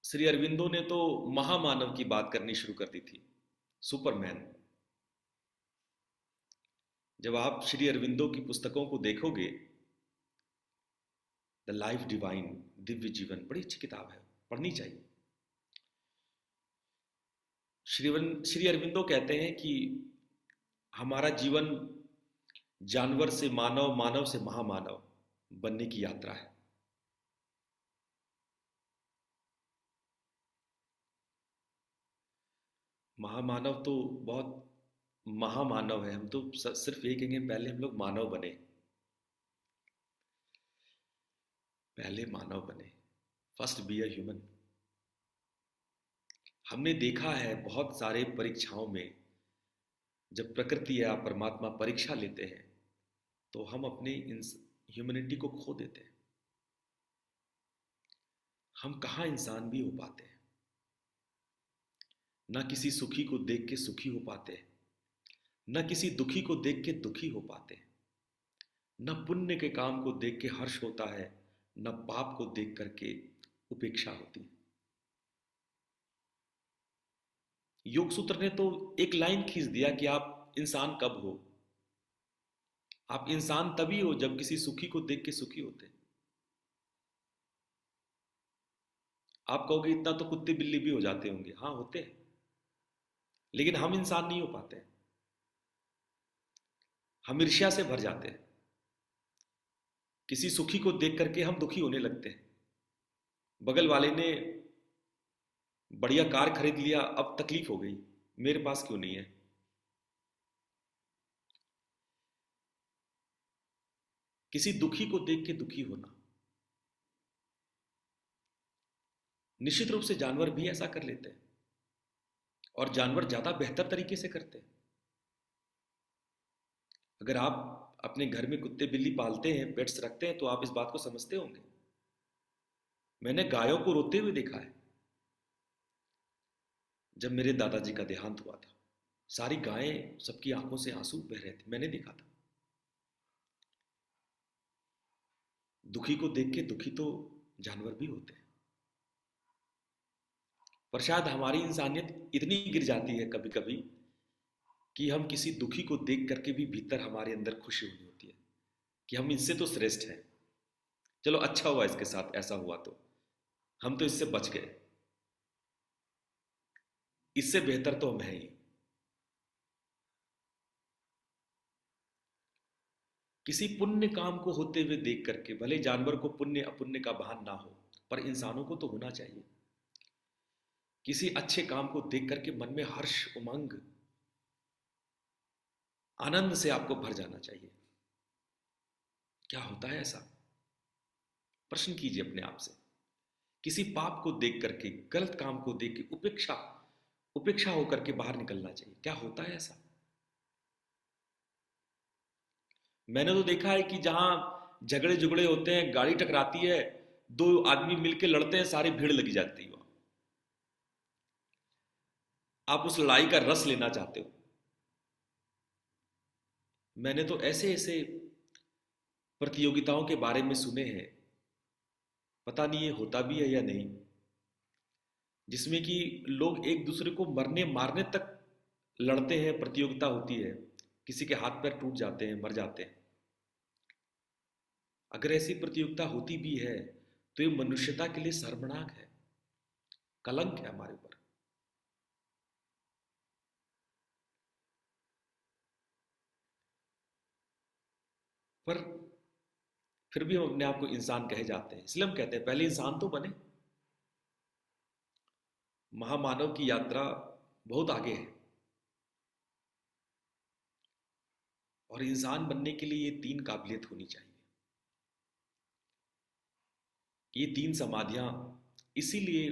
श्री अरविंदो ने तो महामानव की बात करनी शुरू कर दी थी, सुपरमैन। जब आप श्री अरविंदो की पुस्तकों को देखोगे, द लाइफ डिवाइन, दिव्य जीवन, बड़ी अच्छी किताब है, पढ़नी चाहिए। श्री अरविंदो कहते हैं कि हमारा जीवन जानवर से मानव, मानव से महामानव बनने की यात्रा है। महामानव तो बहुत महामानव है, हम तो सिर्फ ये कहेंगे पहले हम लोग मानव बने, पहले मानव बने, फर्स्ट बी अ ह्यूमन। हमने देखा है बहुत सारे परीक्षाओं में, जब प्रकृति या परमात्मा परीक्षा लेते हैं तो हम अपने ह्यूमैनिटी को खो देते हैं। हम कहाँ इंसान भी हो पाते हैं, ना किसी सुखी को देख के सुखी हो पाते हैं, ना किसी दुखी को देख के दुखी हो पाते हैं, न पुण्य के काम को देख के हर्ष होता है, न पाप को देख करके उपेक्षा होती है। योग सूत्र ने तो एक लाइन खींच दिया कि आप इंसान कब हो। आप इंसान तभी हो जब किसी सुखी को देख के सुखी होते हैं। आप कहोगे इतना तो कुत्ते बिल्ली भी हो जाते होंगे, हाँ होते हैं, लेकिन हम इंसान नहीं हो पाते। हम ईर्ष्या से भर जाते हैं, किसी सुखी को देख करके हम दुखी होने लगते हैं। बगल वाले ने बढ़िया कार खरीद लिया, अब तकलीफ हो गई, मेरे पास क्यों नहीं है। किसी दुखी को देख के दुखी होना, निश्चित रूप से जानवर भी ऐसा कर लेते हैं, और जानवर ज्यादा बेहतर तरीके से करते हैं। अगर आप अपने घर में कुत्ते बिल्ली पालते हैं, पेट्स रखते हैं, तो आप इस बात को समझते होंगे। मैंने गायों को रोते हुए देखा है। जब मेरे दादाजी का देहांत हुआ था, सारी गायें, सबकी आंखों से आंसू बह रहे थे, मैंने देखा था। दुखी को देख के दुखी तो जानवर भी होते हैं, पर शायद हमारी इंसानियत इतनी गिर जाती है कभी कभी कि हम किसी दुखी को देख करके भी भीतर हमारे अंदर खुशी होनी होती है कि हम इससे तो श्रेष्ठ हैं। चलो अच्छा हुआ इसके साथ ऐसा हुआ, तो हम तो इससे बच गए, इससे बेहतर तो हम हैं ही। किसी पुण्य काम को होते हुए देख करके, भले जानवर को पुण्य अपुण्य का भान ना हो, पर इंसानों को तो होना चाहिए। किसी अच्छे काम को देख करके मन में हर्ष, उमंग, आनंद से आपको भर जाना चाहिए। क्या होता है ऐसा? प्रश्न कीजिए अपने आप से। किसी पाप को देख करके, गलत काम को देख के उपेक्षा उपेक्षा होकर के बाहर निकलना चाहिए। क्या होता है ऐसा? मैंने तो देखा है कि जहां झगड़े झुगड़े होते हैं, गाड़ी टकराती है, 2 आदमी मिलके लड़ते हैं, सारी भीड़ लगी जाती है। आप उस लड़ाई का रस लेना चाहते हो। मैंने तो ऐसे ऐसे प्रतियोगिताओं के बारे में सुने हैं, पता नहीं ये होता भी है या नहीं, जिसमें कि लोग एक दूसरे को मरने मारने तक लड़ते हैं, प्रतियोगिता होती है, किसी के हाथ पैर टूट जाते हैं, मर जाते हैं। अगर ऐसी प्रतियोगिता होती भी है तो ये मनुष्यता के लिए शर्मनाक है, कलंक है हमारे ऊपर। पर फिर भी हम अपने आप को इंसान कहे जाते हैं। इसलिए हम कहते हैं पहले इंसान तो बने। महामानव की यात्रा बहुत आगे है, और इंसान बनने के लिए ये 3 काबिलियत होनी चाहिए। ये 3 समाधियां, इसीलिए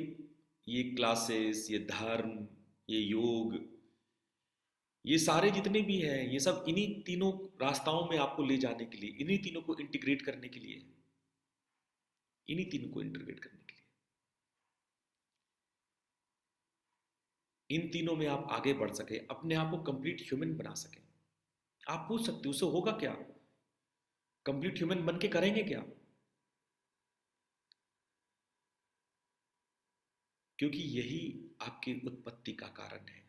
ये क्लासेस, ये धर्म, ये योग, ये सारे जितने भी हैं, ये सब इन्हीं तीनों रास्ताओं में आपको ले जाने के लिए, इन्हीं तीनों को इंटीग्रेट करने के लिए, इन्हीं तीनों को इंटीग्रेट करने के लिए, इन तीनों में आप आगे बढ़ सके, अपने आप को कंप्लीट ह्यूमन बना सके। आप पूछ सकते हो उससे होगा क्या, कंप्लीट ह्यूमन बन के करेंगे क्या? क्योंकि यही आपकी उत्पत्ति का कारण है।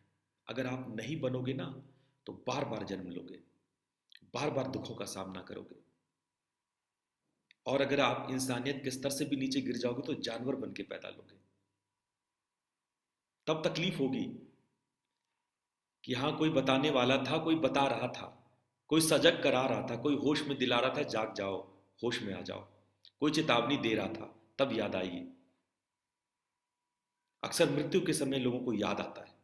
अगर आप नहीं बनोगे ना, तो बार बार जन्म लोगे, बार बार दुखों का सामना करोगे, और अगर आप इंसानियत के स्तर से भी नीचे गिर जाओगे तो जानवर बन के पैदा लोगे। तब तकलीफ होगी कि हाँ, कोई बताने वाला था, कोई बता रहा था, कोई सजग करा रहा था, कोई होश में दिला रहा था, जाग जाओ, होश में आ जाओ, कोई चेतावनी दे रहा था, तब याद आएगी। अक्सर मृत्यु के समय लोगों को याद आता है,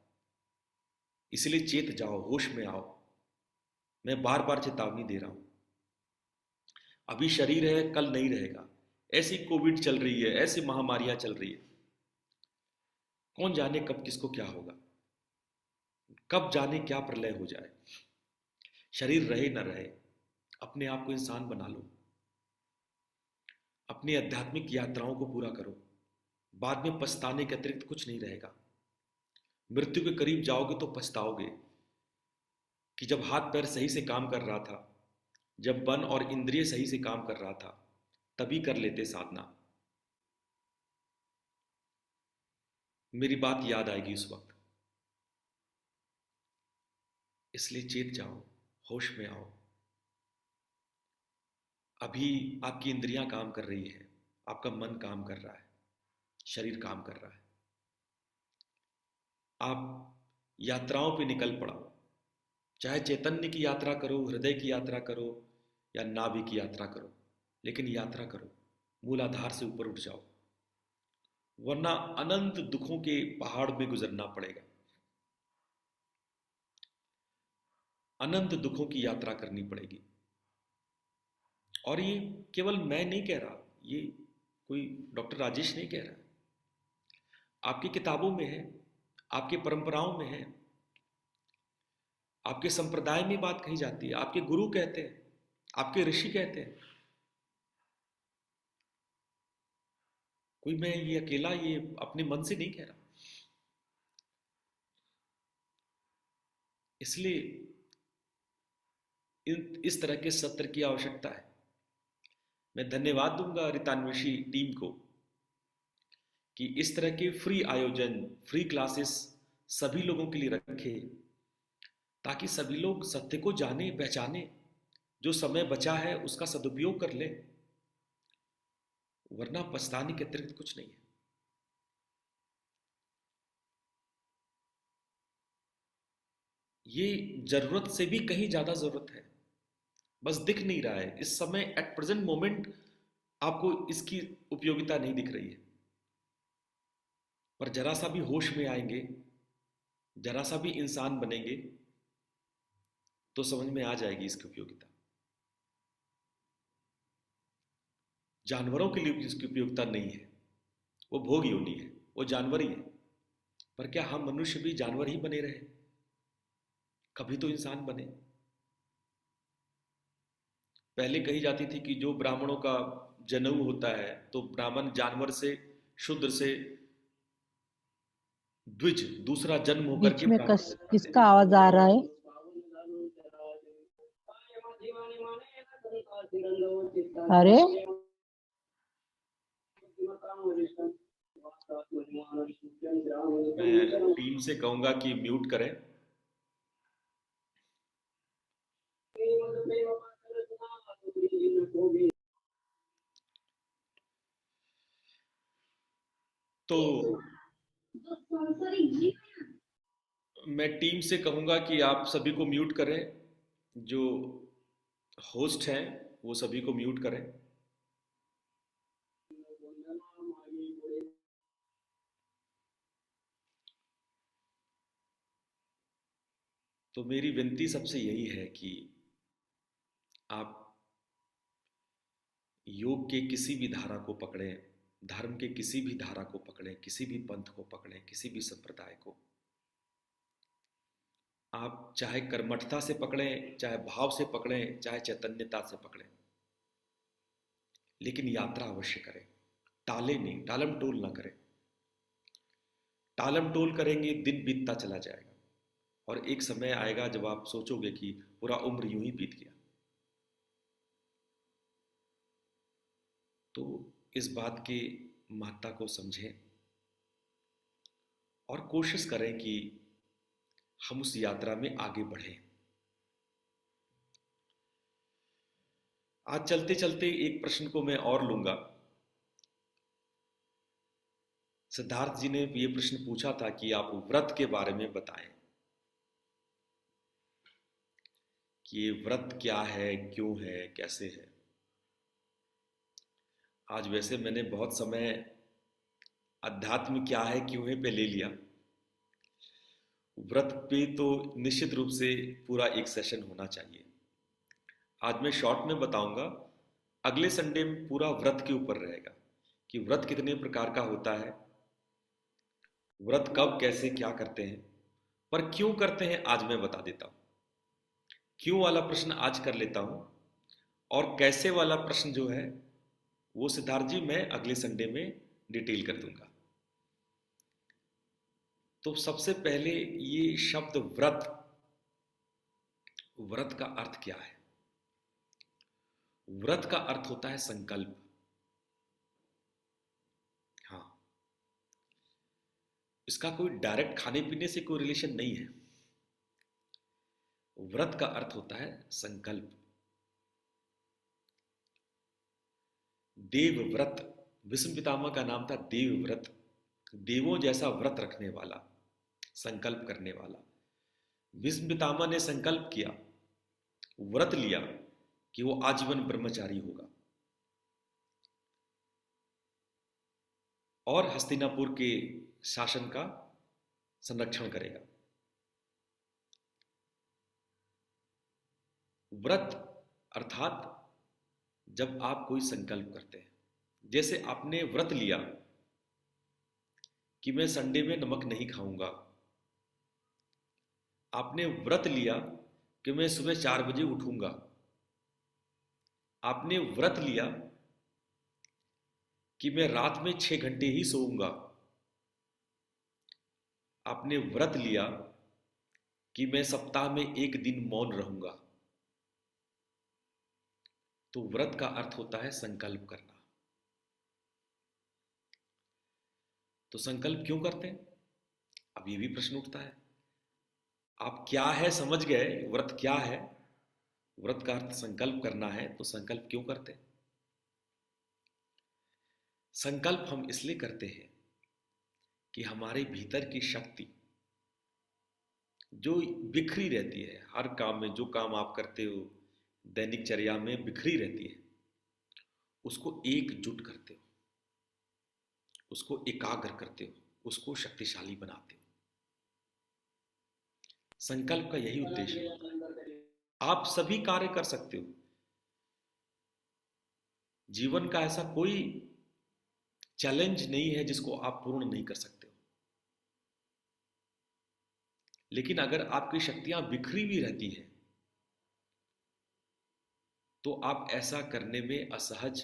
इसलिए चेत जाओ, होश में आओ। मैं बार बार चेतावनी दे रहा हूं। अभी शरीर है, कल नहीं रहेगा। ऐसी कोविड चल रही है, ऐसी महामारियां चल रही है, कौन जाने कब किसको क्या होगा, कब जाने क्या प्रलय हो जाए। शरीर रहे न रहे, अपने आप को इंसान बना लो, अपनी आध्यात्मिक यात्राओं को पूरा करो। बाद में पछताने के अतिरिक्त कुछ नहीं रहेगा। मृत्यु के करीब जाओगे तो पछताओगे कि जब हाथ पैर सही से काम कर रहा था, जब मन और इंद्रिय सही से काम कर रहा था, तभी कर लेते साधना। मेरी बात याद आएगी उस वक्त। इसलिए चेत जाओ, होश में आओ। अभी आपकी इंद्रियां काम कर रही है, आपका मन काम कर रहा है, शरीर काम कर रहा है। आप यात्राओं पे निकल पड़ो, चाहे चैतन्य की यात्रा करो, हृदय की यात्रा करो, या नाभि की यात्रा करो, लेकिन यात्रा करो, मूल आधार से ऊपर उठ जाओ, वरना अनंत दुखों के पहाड़ में गुजरना पड़ेगा। अनंत दुखों की यात्रा करनी पड़ेगी। और ये केवल मैं नहीं कह रहा, ये कोई डॉक्टर राजेश नहीं कह रहा, आपकी किताबों में है, आपकी परंपराओं में है, आपके संप्रदाय में बात कही जाती है, आपके गुरु कहते हैं, आपके ऋषि कहते हैं। कोई मैं ये अकेला ये अपने मन से नहीं कह रहा। इसलिए इस तरह के सत्र की आवश्यकता है। मैं धन्यवाद दूंगा रितान्वेषी टीम को कि इस तरह के फ्री आयोजन, फ्री क्लासेस सभी लोगों के लिए रखे, ताकि सभी लोग सत्य को जाने, पहचाने, जो समय बचा है उसका सदुपयोग कर ले, वरना पछताने के अतिरिक्त कुछ नहीं है। ये जरूरत से भी कहीं ज्यादा जरूरत है, बस दिख नहीं रहा है इस समय। एट प्रेजेंट मोमेंट आपको इसकी उपयोगिता नहीं दिख रही है, पर जरा सा भी होश में आएंगे, जरा सा भी इंसान बनेंगे, तो समझ में आ जाएगी इसकी उपयोगिता। जानवरों के लिए इसकी उपयोगिता नहीं है, वो भोग योनि है, वो जानवर ही है। पर क्या हम मनुष्य भी जानवर ही बने रहे? कभी तो इंसान बने। पहले कही जाती थी कि जो ब्राह्मणों का जनेऊ होता है, तो ब्राह्मण जानवर से, शूद्र से द्विज, दूसरा जन्म होकर बीच के में ब्राह्मण बन जाते किसका हैं। आवाज आ रहा है? अरे मैं टीम से कहूंगा कि म्यूट करें। तो मैं टीम से कहूंगा कि आप सभी को म्यूट करें, जो होस्ट हैं वो सभी को म्यूट करें। तो मेरी विनती सबसे यही है कि आप योग के किसी भी धारा को पकड़ें, धर्म के किसी भी धारा को पकड़ें, किसी भी पंथ को पकड़ें, किसी भी संप्रदाय को, आप चाहे कर्मठता से पकड़ें, चाहे भाव से पकड़ें, चाहे चैतन्यता से पकड़ें, लेकिन यात्रा अवश्य करें। टाले नहीं, टालम टोल ना करें। टालम टोल करेंगे दिन बीतता चला जाएगा और एक समय आएगा जब आप सोचोगे कि पूरा उम्र यूं ही बीत गया। तो इस बात की महत्ता को समझें और कोशिश करें कि हम उस यात्रा में आगे बढ़ें। आज चलते चलते एक प्रश्न को मैं और लूंगा। सिद्धार्थ जी ने ये प्रश्न पूछा था कि आप व्रत के बारे में बताएं कि ये व्रत क्या है, क्यों है, कैसे है। आज वैसे मैंने बहुत समय अध्यात्म क्या है, क्यों है पे ले लिया। व्रत पे तो निश्चित रूप से पूरा एक सेशन होना चाहिए। आज मैं शॉर्ट में बताऊंगा, अगले संडे में पूरा व्रत के ऊपर रहेगा कि व्रत कितने प्रकार का होता है, व्रत कब कैसे क्या करते हैं, पर क्यों करते हैं आज मैं बता देता हूं। क्यों वाला प्रश्न आज कर लेता हूं और कैसे वाला प्रश्न जो है वो सिद्धार्थ जी मैं अगले संडे में डिटेल कर दूंगा। तो सबसे पहले ये शब्द व्रत, व्रत का अर्थ क्या है? व्रत का अर्थ होता है संकल्प। हाँ, इसका कोई डायरेक्ट खाने पीने से कोई रिलेशन नहीं है। व्रत का अर्थ होता है संकल्प। देवव्रत, भीष्म पितामह का नाम था देवव्रत, देवों जैसा व्रत रखने वाला, संकल्प करने वाला। भीष्म पितामह ने संकल्प किया, व्रत लिया कि वो आजीवन ब्रह्मचारी होगा और हस्तिनापुर के शासन का संरक्षण करेगा। व्रत अर्थात जब आप कोई संकल्प करते हैं, जैसे आपने व्रत लिया कि मैं संडे में नमक नहीं खाऊंगा, आपने व्रत लिया कि मैं सुबह 4 बजे उठूंगा, आपने व्रत लिया कि मैं रात में 6 घंटे ही सोऊंगा, आपने व्रत लिया कि मैं सप्ताह में 1 दिन मौन रहूंगा। तो व्रत का अर्थ होता है संकल्प करना। तो संकल्प क्यों करते हैं? अब ये भी प्रश्न उठता है। आप क्या है समझ गए, व्रत क्या है, व्रत का अर्थ संकल्प करना है, तो संकल्प क्यों करते हैं? संकल्प हम इसलिए करते हैं कि हमारे भीतर की शक्ति जो बिखरी रहती है, हर काम में जो काम आप करते हो दैनिक चर्या में बिखरी रहती है, उसको एकजुट करते हो, उसको एकाग्र करते हो, उसको शक्तिशाली बनाते हो। संकल्प का यही उद्देश्य है। आप सभी कार्य कर सकते हो, जीवन का ऐसा कोई चैलेंज नहीं है जिसको आप पूर्ण नहीं कर सकते हो। लेकिन अगर आपकी शक्तियां बिखरी भी रहती हैं तो आप ऐसा करने में असहज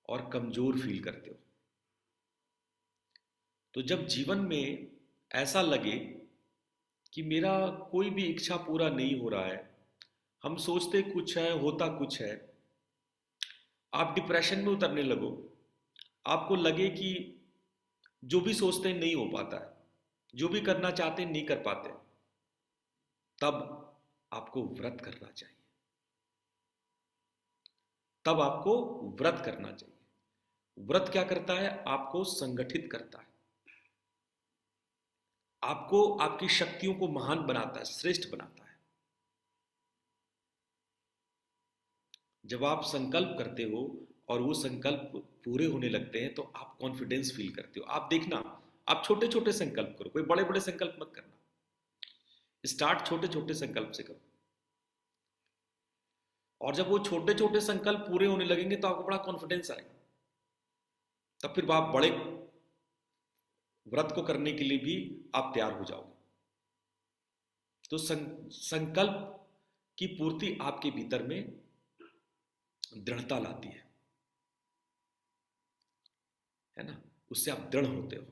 और कमजोर फील करते हो। तो जब जीवन में ऐसा लगे कि मेरा कोई भी इच्छा पूरा नहीं हो रहा है, हम सोचते कुछ है होता कुछ है, आप डिप्रेशन में उतरने लगो, आपको लगे कि जो भी सोचते हैं नहीं हो पाता है, जो भी करना चाहते हैं नहीं कर पाते, तब आपको व्रत करना चाहिए। तब आपको व्रत करना चाहिए। व्रत क्या करता है? आपको संगठित करता है, आपको आपकी शक्तियों को महान बनाता है, श्रेष्ठ बनाता है। जब आप संकल्प करते हो और वो संकल्प पूरे होने लगते हैं तो आप कॉन्फिडेंस फील करते हो। आप देखना, आप छोटे छोटे संकल्प करो, कोई बड़े बड़े संकल्प मत करना, स्टार्ट छोटे छोटे संकल्प से करो। और जब वो छोटे छोटे संकल्प पूरे होने लगेंगे तो आपको बड़ा कॉन्फिडेंस आएगा, तब फिर आप बड़े व्रत को करने के लिए भी आप तैयार हो जाओगे। तो संकल्प की पूर्ति आपके भीतर में दृढ़ता लाती है ना, उससे आप दृढ़ होते हो,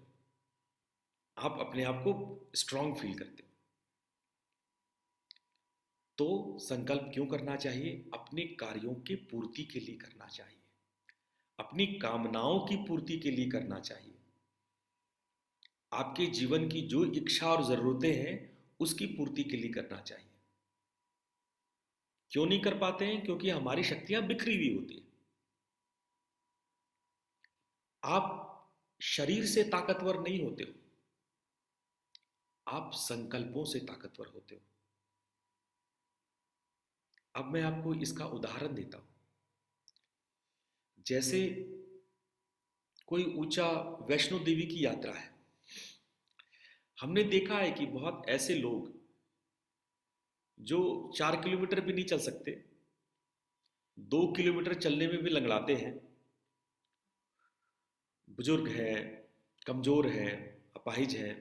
आप अपने आप को स्ट्रांग फील करते हो। तो संकल्प क्यों करना चाहिए? अपने कार्यों की पूर्ति के लिए करना चाहिए, अपनी कामनाओं की पूर्ति के लिए करना चाहिए। आपके जीवन की जो इच्छा और जरूरतें हैं उसकी पूर्ति के लिए करना चाहिए। क्यों नहीं कर पाते हैं? क्योंकि हमारी शक्तियां बिखरी हुई होती है। आप शरीर से ताकतवर नहीं होते हो, आप संकल्पों से ताकतवर होते हो। अब मैं आपको इसका उदाहरण देता हूं। जैसे कोई ऊंचा वैष्णो देवी की यात्रा है, हमने देखा है कि बहुत ऐसे लोग जो 4 किलोमीटर भी नहीं चल सकते, 2 किलोमीटर चलने में भी लंगड़ाते हैं, बुजुर्ग है, कमजोर है, अपाहिज है,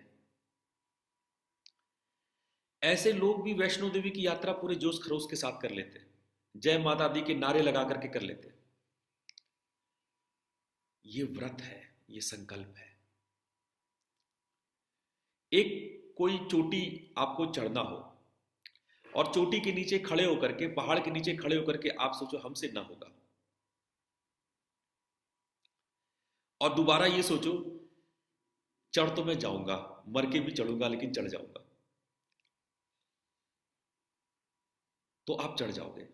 ऐसे लोग भी वैष्णो देवी की यात्रा पूरे जोश खरोश के साथ कर लेते हैं, जय माता दी के नारे लगा करके कर लेते हैं। ये व्रत है, ये संकल्प है। एक कोई चोटी आपको चढ़ना हो और चोटी के नीचे खड़े होकर के, पहाड़ के नीचे खड़े होकर के आप सोचो हमसे ना होगा, और दोबारा ये सोचो चढ़ तो मैं जाऊंगा, मर के भी चढ़ूंगा लेकिन चढ़ जाऊंगा, तो आप चढ़ जाओगे।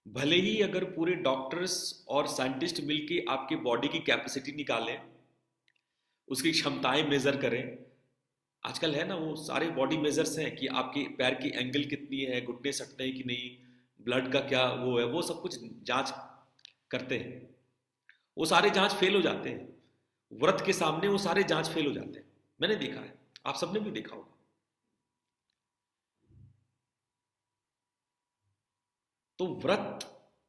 भले ही अगर पूरे डॉक्टर्स और साइंटिस्ट मिलके आपके बॉडी की कैपेसिटी निकालें, उसकी क्षमताएं मेजर करें, आजकल है ना वो सारे बॉडी मेजर्स हैं कि आपके पैर की एंगल कितनी है, घुटने सटते हैं कि नहीं, ब्लड का क्या वो है, वो सब कुछ जांच करते हैं। वो सारे जांच फेल हो जाते हैं, व्रत के सामने वो सारे जांच फेल हो जाते हैं। मैंने देखा है, आप सबने भी देखा होगा। तो व्रत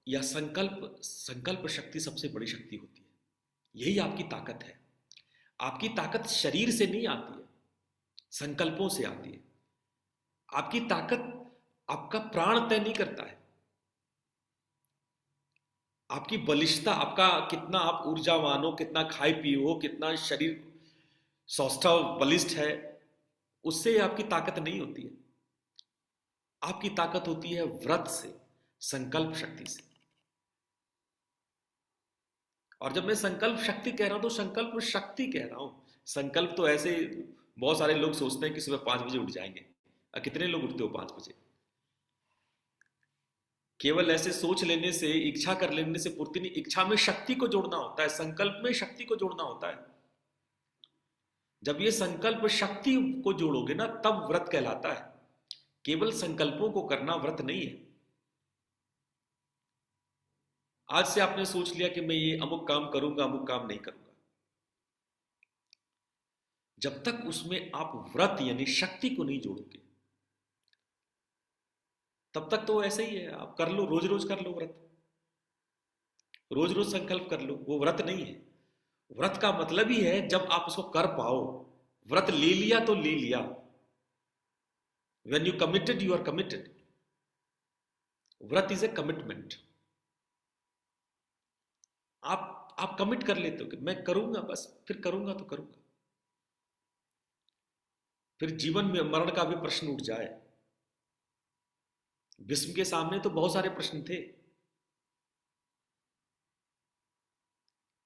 या संकल्प शक्ति सबसे बड़ी शक्ति होती है, यही आपकी ताकत है। आपकी ताकत शरीर से नहीं आती है, संकल्पों से आती है। आपकी ताकत आपका प्राण तय नहीं करता है, आपकी बलिष्ठता, आपका कितना आप ऊर्जावान हो, कितना खाए पिए हो, कितना शरीर स्वस्थ बलिष्ठ है, उससे आपकी ताकत नहीं होती है। आपकी ताकत होती है व्रत से, संकल्प शक्ति से। और जब मैं संकल्प शक्ति कह रहा हूं तो संकल्प शक्ति कह रहा हूं। संकल्प तो ऐसे बहुत सारे लोग सोचते हैं कि सुबह 5 बजे उठ जाएंगे, और कितने लोग उठते हो 5 बजे? केवल ऐसे सोच लेने से, इच्छा कर लेने से पूर्ति नहीं, इच्छा में शक्ति को जोड़ना होता है, संकल्प में शक्ति को जोड़ना होता है। जब ये संकल्प शक्ति को जोड़ोगे ना, तब व्रत कहलाता है। केवल संकल्पों को करना व्रत नहीं है। आज से आपने सोच लिया कि मैं ये अमुक काम करूंगा, अमुक काम नहीं करूंगा, जब तक उसमें आप व्रत यानी शक्ति को नहीं जोड़ोगे, तब तक तो ऐसे ही है। आप कर लो, रोज रोज कर लो व्रत, रोज रोज संकल्प कर लो, वो व्रत नहीं है। व्रत का मतलब ही है जब आप उसको कर पाओ। व्रत ले लिया तो ले लिया, when you committed you are committed। व्रत इज ए कमिटमेंट। आप कमिट कर लेते हो कि मैं करूंगा, बस फिर करूंगा तो करूंगा। फिर जीवन में मरण का भी प्रश्न उठ जाए। भीष्म के सामने तो बहुत सारे प्रश्न थे।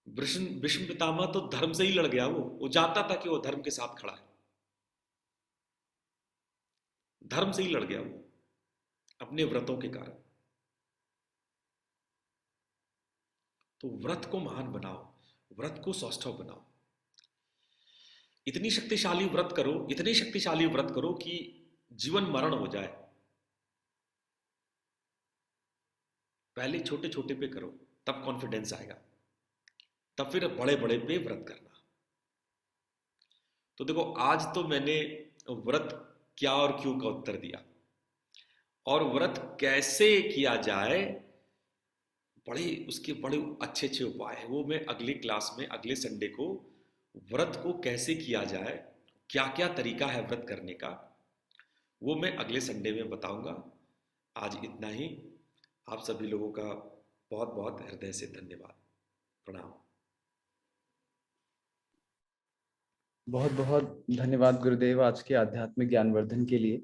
भीष्म पितामह तो धर्म से ही लड़ गया। वो जानता था कि वो धर्म के साथ खड़ा है, धर्म से ही लड़ गया वो अपने व्रतों के कारण। तो व्रत को महान बनाओ, व्रत को सौष्ठव बनाओ। इतनी शक्तिशाली व्रत करो, इतनी शक्तिशाली व्रत करो कि जीवन मरण हो जाए। पहले छोटे छोटे पे करो, तब कॉन्फिडेंस आएगा, तब फिर बड़े बड़े पे व्रत करना। तो देखो, आज तो मैंने व्रत क्या और क्यों का उत्तर दिया, और व्रत कैसे किया जाए, उसके बड़े अच्छे अच्छे उपाय हैं। वो मैं अगली क्लास में, अगले संडे को, व्रत को कैसे किया जाए, क्या क्या तरीका है व्रत करने का, वो मैं अगले संडे में बताऊंगा। आज इतना ही। आप सभी लोगों का बहुत बहुत हृदय से धन्यवाद। प्रणाम। बहुत बहुत धन्यवाद गुरुदेव आज के आध्यात्मिक ज्ञानवर्धन के लिए।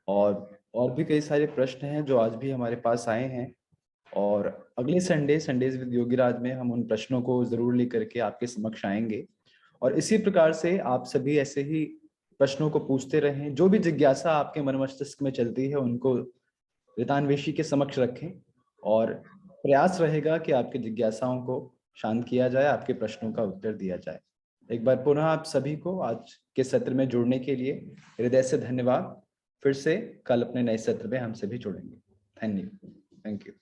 और भी कई सारे प्रश्न हैं जो आज भी हमारे पास आए हैं, और अगले संडेज विद योगीराज में हम उन प्रश्नों को जरूर लेकर के आपके समक्ष आएंगे। और इसी प्रकार से आप सभी ऐसे ही प्रश्नों को पूछते रहें, जो भी जिज्ञासा आपके मन मस्तिष्क में चलती है उनको ऋतान्वेषी के समक्ष रखें, और प्रयास रहेगा कि आपकी जिज्ञासाओं को शांत किया जाए, आपके प्रश्नों का उत्तर दिया जाए। एक बार पुनः आप सभी को आज के सत्र में जुड़ने के लिए हृदय से धन्यवाद। फिर से कल अपने नए सत्र में हम सभी जुड़ेंगे। Thank you.